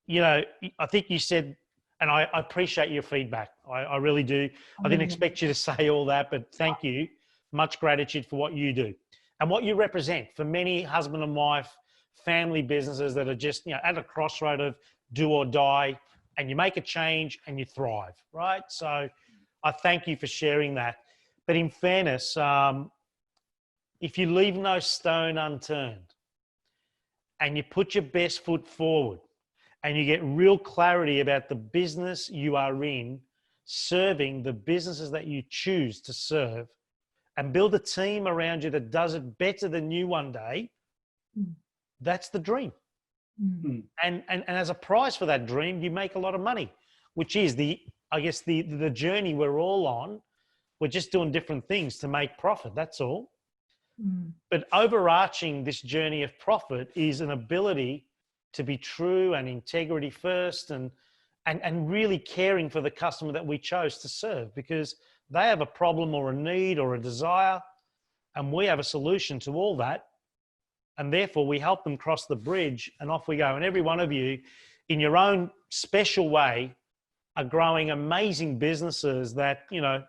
I think you said, and I appreciate your feedback. I really do. I didn't expect you to say all that, but thank you. Much gratitude for what you do and what you represent for many husband and wife family businesses that are just, at a crossroad of do or die, and you make a change and you thrive, right? So I thank you for sharing that. But in fairness, if you leave no stone unturned and you put your best foot forward and you get real clarity about the business you are in, serving the businesses that you choose to serve, and build a team around you that does it better than you one day, that's the dream. And as a prize for that dream, you make a lot of money, which is the journey we're all on. We're just doing different things to make profit. That's all. But overarching this journey of profit is an ability to be true and integrity first, and really caring for the customer that we chose to serve, because they have a problem or a need or a desire, and we have a solution to all that. And therefore we help them cross the bridge, and off we go. And every one of you in your own special way are growing amazing businesses that, you know,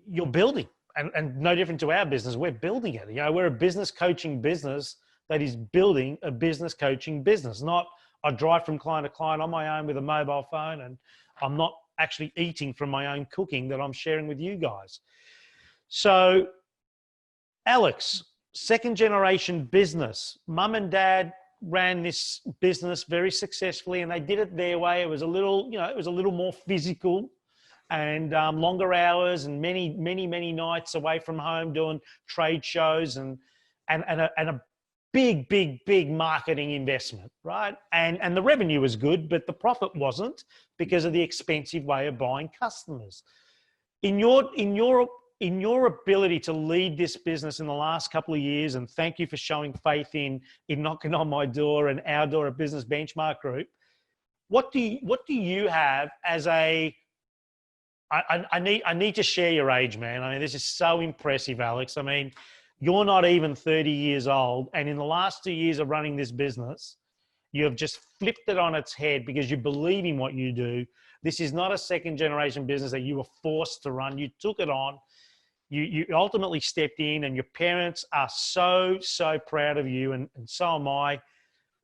you're building, and no different to our business. We're building it. You know, we're a business coaching business that is building a business coaching business, not I drive from client to client on my own with a mobile phone, and I'm not actually eating from my own cooking that I'm sharing with you guys. So, Alex, second generation business. Mum and dad ran this business very successfully, and they did it their way. It was a little, it was a little more physical, and longer hours, and many nights away from home doing trade shows, and a big marketing investment, right? And the revenue was good, but the profit wasn't, because of the expensive way of buying customers. In your ability to lead this business in the last couple of years, and thank you for showing faith in knocking on my door and our door at Business Benchmark Group, what do you have as a, I need to share your age, man. I mean, this is so impressive, Alex. I mean, you're not even 30 years old, and in the last 2 years of running this business, you have just flipped it on its head because you believe in what you do. This is not a second generation business that you were forced to run. You took it on. You ultimately stepped in, and your parents are so proud of you, and so am I.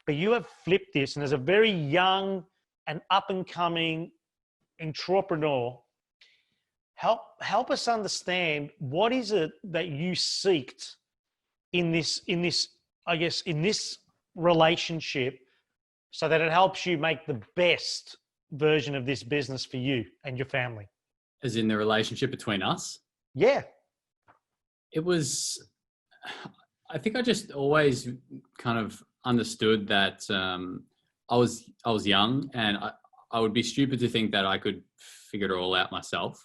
But you have flipped this, and as a very young and up and coming entrepreneur, help us understand, what is it that you seeked in this relationship, so that it helps you make the best version of this business for you and your family? As in the relationship between us? Yeah. It was, I think I just always kind of understood that I was young, and I would be stupid to think that I could figure it all out myself.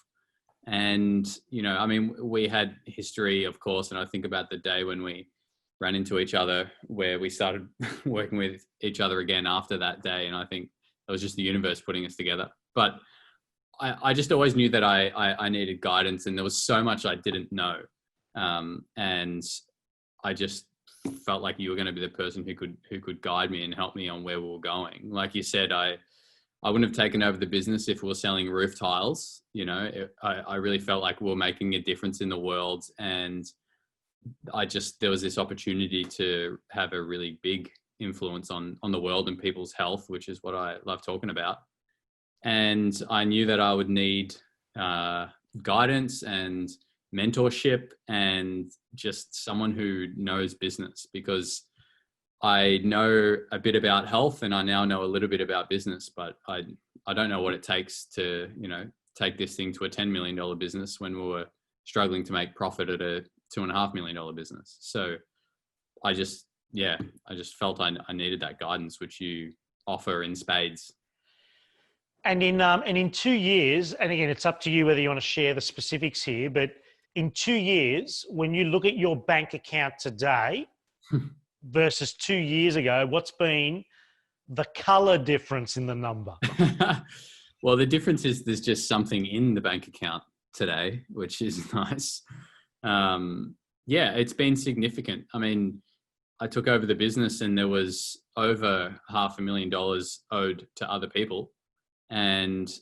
And, I mean, we had history, of course, and I think about the day when we ran into each other, where we started working with each other again after that day. And I think it was just the universe putting us together. But I just always knew that I needed guidance, and there was so much I didn't know. And I just felt like you were going to be the person who could guide me and help me on where we were going. Like you said, I wouldn't have taken over the business if we were selling roof tiles. I really felt like we were making a difference in the world, and there was this opportunity to have a really big influence on the world and people's health, which is what I love talking about. And I knew that I would need guidance and mentorship, and just someone who knows business, because I know a bit about health, and I now know a little bit about business, but I don't know what it takes to, take this thing to a $10 million business when we were struggling to make profit at a $2.5 million business. So I just felt I needed that guidance, which you offer in spades. And in 2 years, and again, it's up to you whether you want to share the specifics here, but in 2 years, when you look at your bank account today versus 2 years ago, what's been the color difference in the number? Well, the difference is there's just something in the bank account today, which is nice. It's been significant. I mean, I took over the business, and there was over $500,000 owed to other people. And,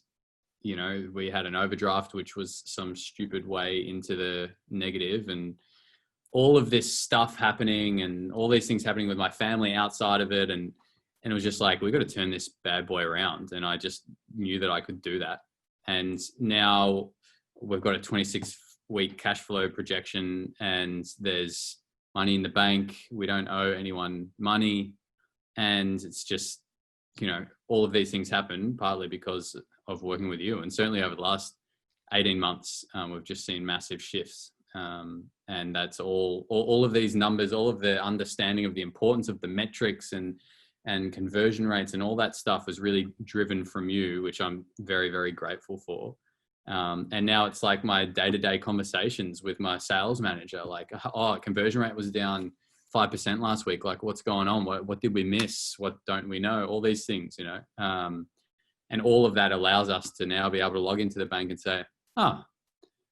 we had an overdraft, which was some stupid way into the negative, and all of this stuff happening, and all these things happening with my family outside of it. And it was just like, we got to turn this bad boy around. And I just knew that I could do that. And now we've got a $26 week cash flow projection and there's money in the bank. We don't owe anyone money. And it's just, all of these things happen partly because of working with you. And certainly over the last 18 months, we've just seen massive shifts. And that's all of these numbers, all of the understanding of the importance of the metrics and conversion rates and all that stuff is really driven from you, which I'm very, very grateful for. And now it's like my day-to-day conversations with my sales manager, like, oh, conversion rate was down 5% last week. Like, what's going on? What did we miss? What don't we know? All these things, and all of that allows us to now be able to log into the bank and say, oh,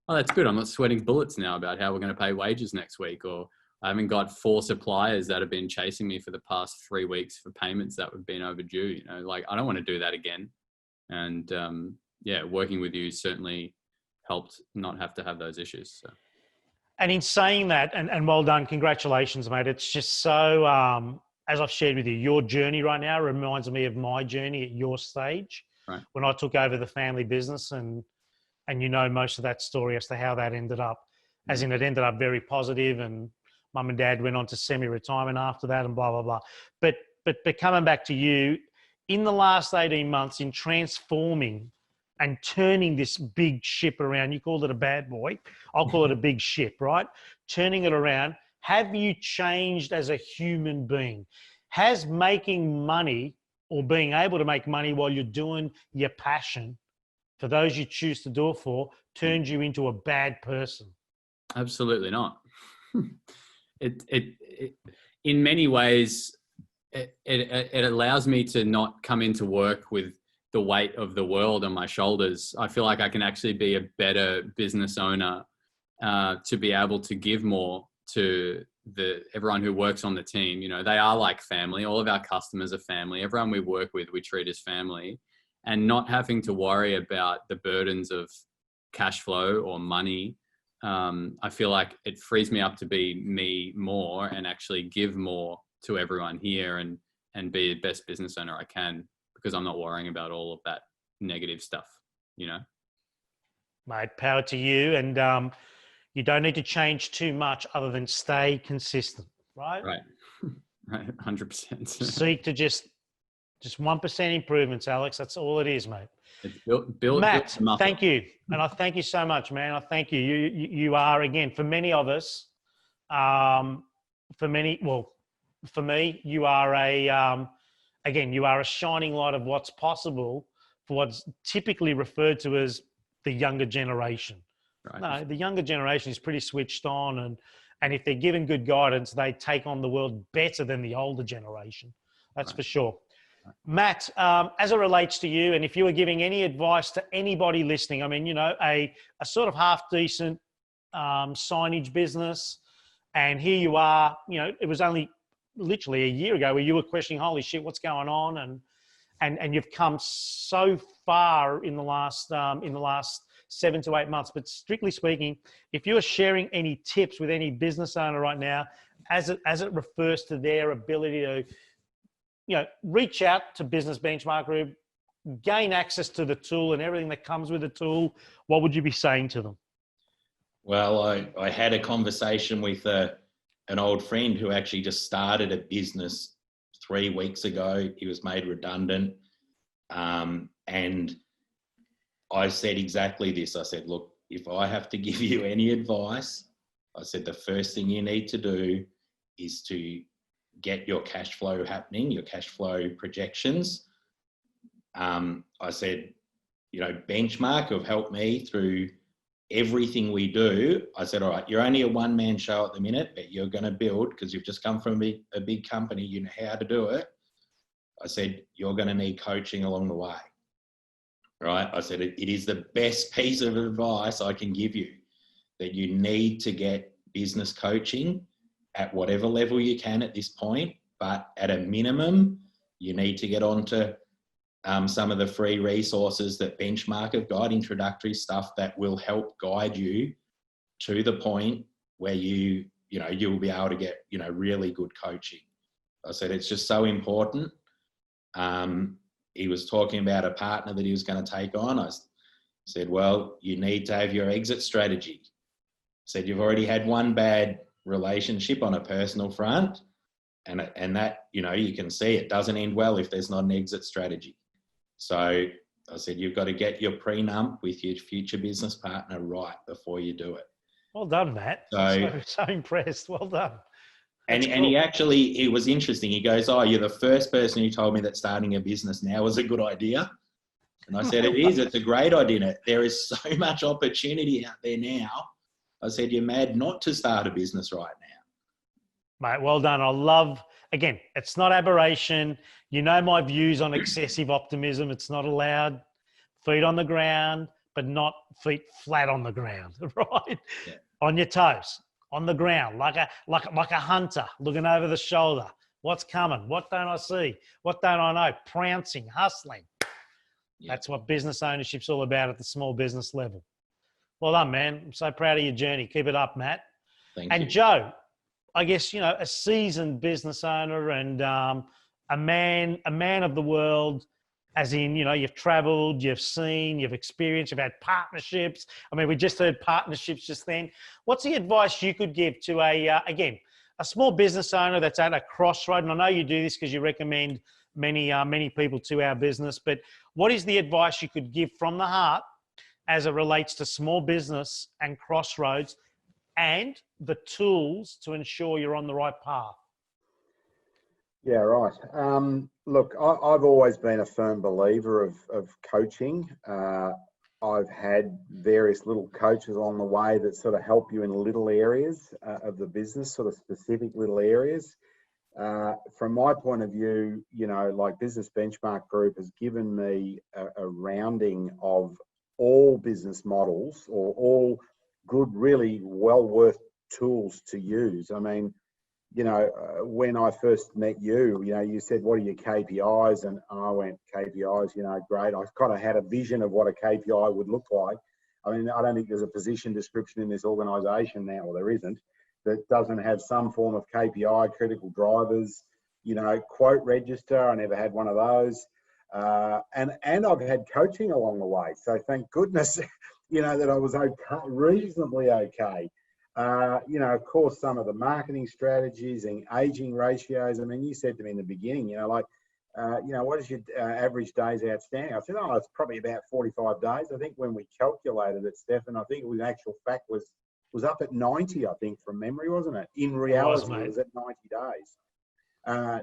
that's good. I'm not sweating bullets now about how we're going to pay wages next week, or I haven't got 4 suppliers that have been chasing me for the past 3 weeks for payments that have been overdue. Like, I don't want to do that again. And working with you certainly helped not have to have those issues. So. And in saying that, and well done, congratulations, mate. It's just so, as I've shared with you, your journey right now reminds me of my journey at your stage, right, when I took over the family business, and most of that story as to how that ended up, as in it ended up very positive, and mum and dad went on to semi-retirement after that, and blah, blah, blah. But coming back to you, in the last 18 months, in transforming and turning this big ship around, you called it a bad boy, I'll call it a big ship, right? Turning it around, have you changed as a human being? Has making money or being able to make money while you're doing your passion, for those you choose to do it for, turned you into a bad person? Absolutely not. It in many ways, it allows me to not come into work with the weight of the world on my shoulders. I feel like I can actually be a better business owner, to be able to give more to everyone who works on the team. They are like family. All of our customers are family. Everyone we work with, we treat as family, and not having to worry about the burdens of cash flow or money. I feel like it frees me up to be me more and actually give more to everyone here and be the best business owner I can, because I'm not worrying about all of that negative stuff, Mate, power to you. And you don't need to change too much other than stay consistent, right? Right. Right. 100%. Seek to just 1% improvements, Alex. That's all it is, mate. It's build Matt, muscle. thank you. And I thank you so much, man. I thank you. You are, again, for many of us, for me, you are you are a shining light of what's possible for what's typically referred to as the younger generation. Right. No, the younger generation is pretty switched on, and if they're given good guidance, they take on the world better than the older generation. That's for sure. Matt, as it relates to you, and if you were giving any advice to anybody listening, I mean, a sort of half-decent signage business, and here you are, it was only literally a year ago where you were questioning, holy shit, what's going on? And you've come so far in the last 7 to 8 months. But strictly speaking, if you're sharing any tips with any business owner right now, as it refers to their ability to, reach out to Business Benchmark Group, gain access to the tool and everything that comes with the tool, what would you be saying to them? Well, I had a conversation with an old friend who actually just started a business 3 weeks ago. He was made redundant. And I said exactly this. I said, look, if I have to give you any advice, I said, the first thing you need to do is to get your cash flow happening, your cash flow projections. I said, Benchmark have helped me through everything we do. I said, all right, you're only a one-man show at the minute, but you're going to build, because you've just come from a big company, you know how to do it. I said, you're going to need coaching along the way. Right? I said, it is the best piece of advice I can give you, that you need to get business coaching at whatever level you can at this point, but at a minimum, you need to get onto some of the free resources that Benchmark have got, introductory stuff that will help guide you to the point where you'll be able to get, really good coaching. I said, it's just so important. He was talking about a partner that he was going to take on. I said, well, you need to have your exit strategy. said, you've already had one bad relationship on a personal front, and that, you know, you can see it doesn't end well if there's not an exit strategy. So I said, you've got to get your prenup with your future business partner right before you do it. Well done, Matt. So impressed. Well done. And he was interesting. He goes, oh, you're the first person who told me that starting a business now is a good idea. And I said, it is. It's a great idea. There is so much opportunity out there now. I said, you're mad not to start a business right now. Mate, well done. I love, again, it's not aberration. You know my views on excessive optimism. It's not allowed. Feet on the ground, but not feet flat on the ground, right? Yeah. On your toes, on the ground, like a hunter looking over the shoulder. What's coming? What don't I see? What don't I know? Pouncing, hustling. Yeah. That's what business ownership's all about at the small business level. Well done, man. I'm so proud of your journey. Keep it up, Matt. Thank you. And Joe, I guess, you know, a seasoned business owner and a man of the world, as in, you know, you've traveled, you've seen, you've experienced, you've had partnerships. I mean, we just heard partnerships just then. What's the advice you could give to a small business owner that's at a crossroad? And I know you do this because you recommend many people to our business, but what is the advice you could give from the heart as it relates to small business and crossroads and the tools to ensure you're on the right path? Yeah, right. Look, I've always been a firm believer of coaching. I've had various little coaches along the way that sort of help you in little areas of the business, sort of specific little areas. From my point of view, you know, like Business Benchmark Group has given me a rounding of all business models or all good, really well worth tools to use. I mean, you know, when I first met you, you know, you said, what are your KPIs? And I went, KPIs, you know, great. I kind of had a vision of what a KPI would look like. I mean, I don't think there's a position description in this organisation now, or there isn't, that doesn't have some form of KPI, critical drivers, you know, quote register. I never had one of those. And I've had coaching along the way. So thank goodness, you know, that I was okay, reasonably okay. You know, of course, some of the marketing strategies and aging ratios. I mean, you said to me in the beginning, you know, like, you know, what is your average days outstanding? I said, oh, it's probably about 45 days. I think when we calculated it, Stefan, I think it was actual fact was up at 90, I think, from memory, wasn't it? In reality, it was at 90 days.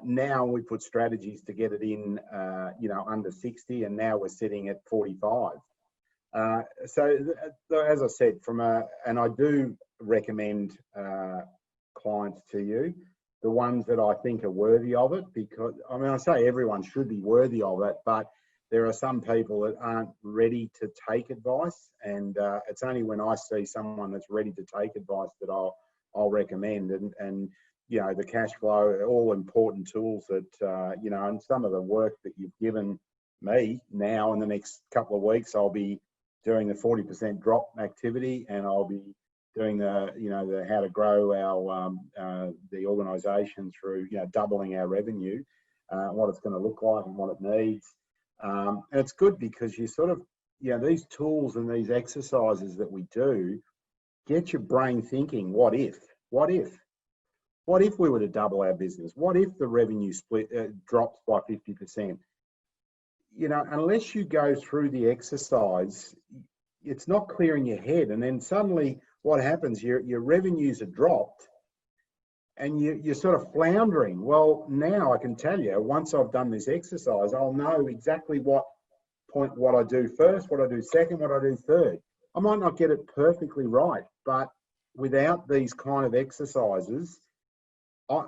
Now we put strategies to get it in, you know, under 60, and now we're sitting at 45. So as I said, and I do recommend clients to you, the ones that I think are worthy of it, because, I mean, I say everyone should be worthy of it, but there are some people that aren't ready to take advice, and it's only when I see someone that's ready to take advice that I'll recommend. And you know, the cash flow, all important tools that, you know, and some of the work that you've given me now in the next couple of weeks, I'll be doing the 40% drop activity, and I'll be doing the, you know, the how to grow our the organisation through, you know, doubling our revenue, what it's going to look like and what it needs. And it's good because you sort of, you know, these tools and these exercises that we do get your brain thinking, what if we were to double our business? What if the revenue split drops by 50%? You know, unless you go through the exercise, it's not clear in your head. And then suddenly what happens, your revenues are dropped and you're sort of floundering. Well, now I can tell you, once I've done this exercise, I'll know exactly what I do first, what I do second, what I do third. I might not get it perfectly right, but without these kind of exercises,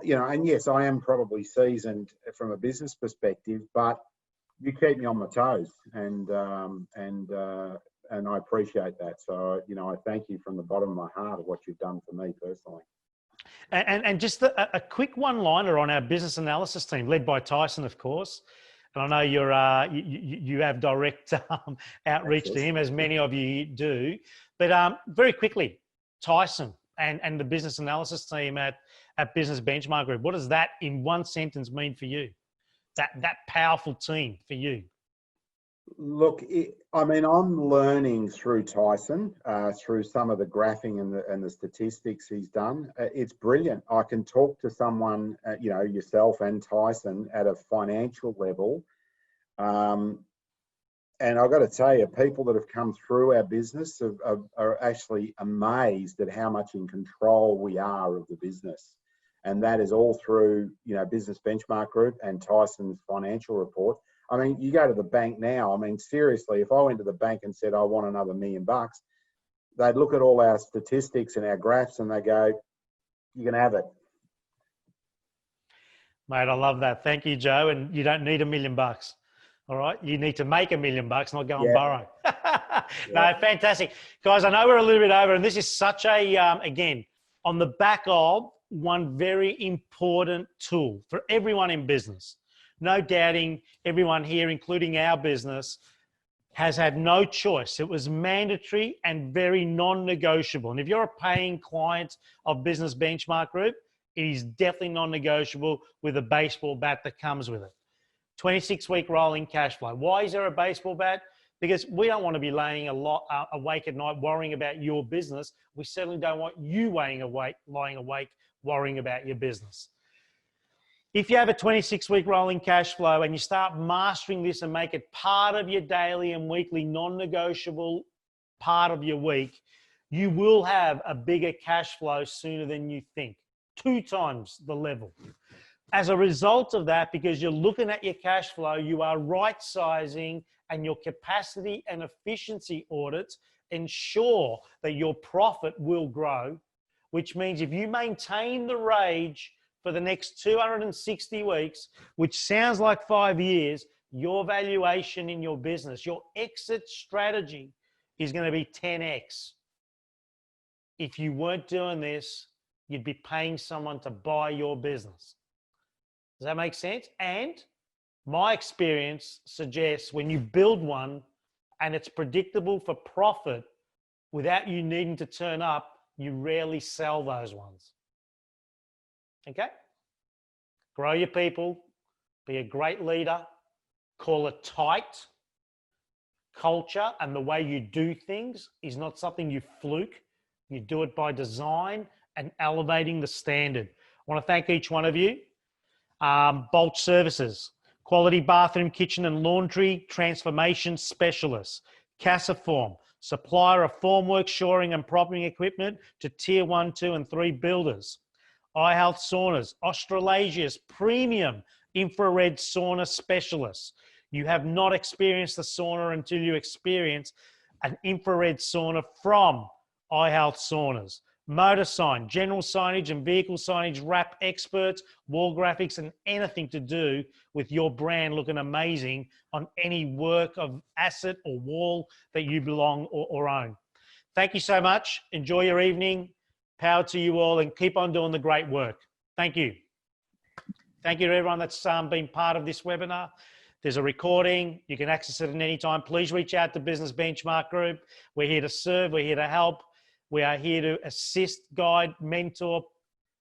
you know, and yes, I am probably seasoned from a business perspective, but you keep me on my toes, and I appreciate that. So, you know, I thank you from the bottom of my heart of what you've done for me personally. And just a quick one-liner on our business analysis team, led by Tyson, of course. And I know you have direct outreach to him, as many of you do. But very quickly, Tyson and the business analysis team at Business Benchmark Group, what does that in one sentence mean for you? That powerful team for you? Look, I mean, I'm learning through Tyson, through some of the graphing and the statistics he's done. It's brilliant. I can talk to someone, you know, yourself and Tyson at a financial level. And I've got to tell you, people that have come through our business are actually amazed at how much in control we are of the business. And that is all through, you know, Business Benchmark Group and Tyson's financial report. I mean, you go to the bank now. I mean, seriously, if I went to the bank and said, I want another $1 million, they'd look at all our statistics and our graphs and they go, you can have it. Mate, I love that. Thank you, Joe. And you don't need $1 million. All right. You need to make $1 million, not go and borrow. No, fantastic. Guys, I know we're a little bit over, and this is such a, again, on the back of one very important tool for everyone in business. No doubting everyone here, including our business, has had no choice. It was mandatory and very non-negotiable. And if you're a paying client of Business Benchmark Group, it is definitely non-negotiable with a baseball bat that comes with it. 26-week rolling cash flow. Why is there a baseball bat? Because we don't want to be laying awake at night worrying about your business. We certainly don't want you lying awake worrying about your business. If you have a 26-week rolling cash flow and you start mastering this and make it part of your daily and weekly non-negotiable part of your week, you will have a bigger cash flow sooner than you think, 2 times the level. As a result of that, because you're looking at your cash flow, you are right-sizing, and your capacity and efficiency audits ensure that your profit will grow, which means if you maintain the rage for the next 260 weeks, which sounds like 5 years, your valuation in your business, your exit strategy is going to be 10x. If you weren't doing this, you'd be paying someone to buy your business. Does that make sense? And my experience suggests when you build one and it's predictable for profit without you needing to turn up, you rarely sell those ones. Okay? Grow your people, be a great leader, call it tight. Culture and the way you do things is not something you fluke. You do it by design and elevating the standard. I want to thank each one of you. Bolt Services, quality bathroom, kitchen and laundry transformation specialists. Casiform, supplier of formwork, shoring and propping equipment to tier 1, 2 and 3 builders. iHealth Saunas, Australasia's premium infrared sauna specialists. You have not experienced a sauna until you experience an infrared sauna from iHealth Saunas. Motorsign, general signage and vehicle signage wrap experts, wall graphics and anything to do with your brand looking amazing on any work of asset or wall that you belong or own. Thank you so much. Enjoy your evening. Power to you all and keep on doing the great work. Thank you. Thank you to everyone that's been part of this webinar. There's a recording. You can access it at any time. Please reach out to Business Benchmark Group. We're here to serve. We're here to help. We are here to assist, guide, mentor,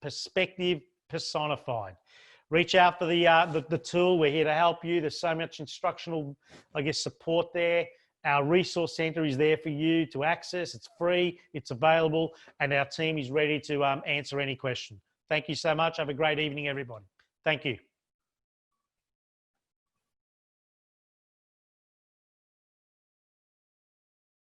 perspective personified. Reach out for the tool. We're here to help you. There's so much instructional, support there. Our resource center is there for you to access. It's free. It's available. And our team is ready to answer any question. Thank you so much. Have a great evening, everybody. Thank you.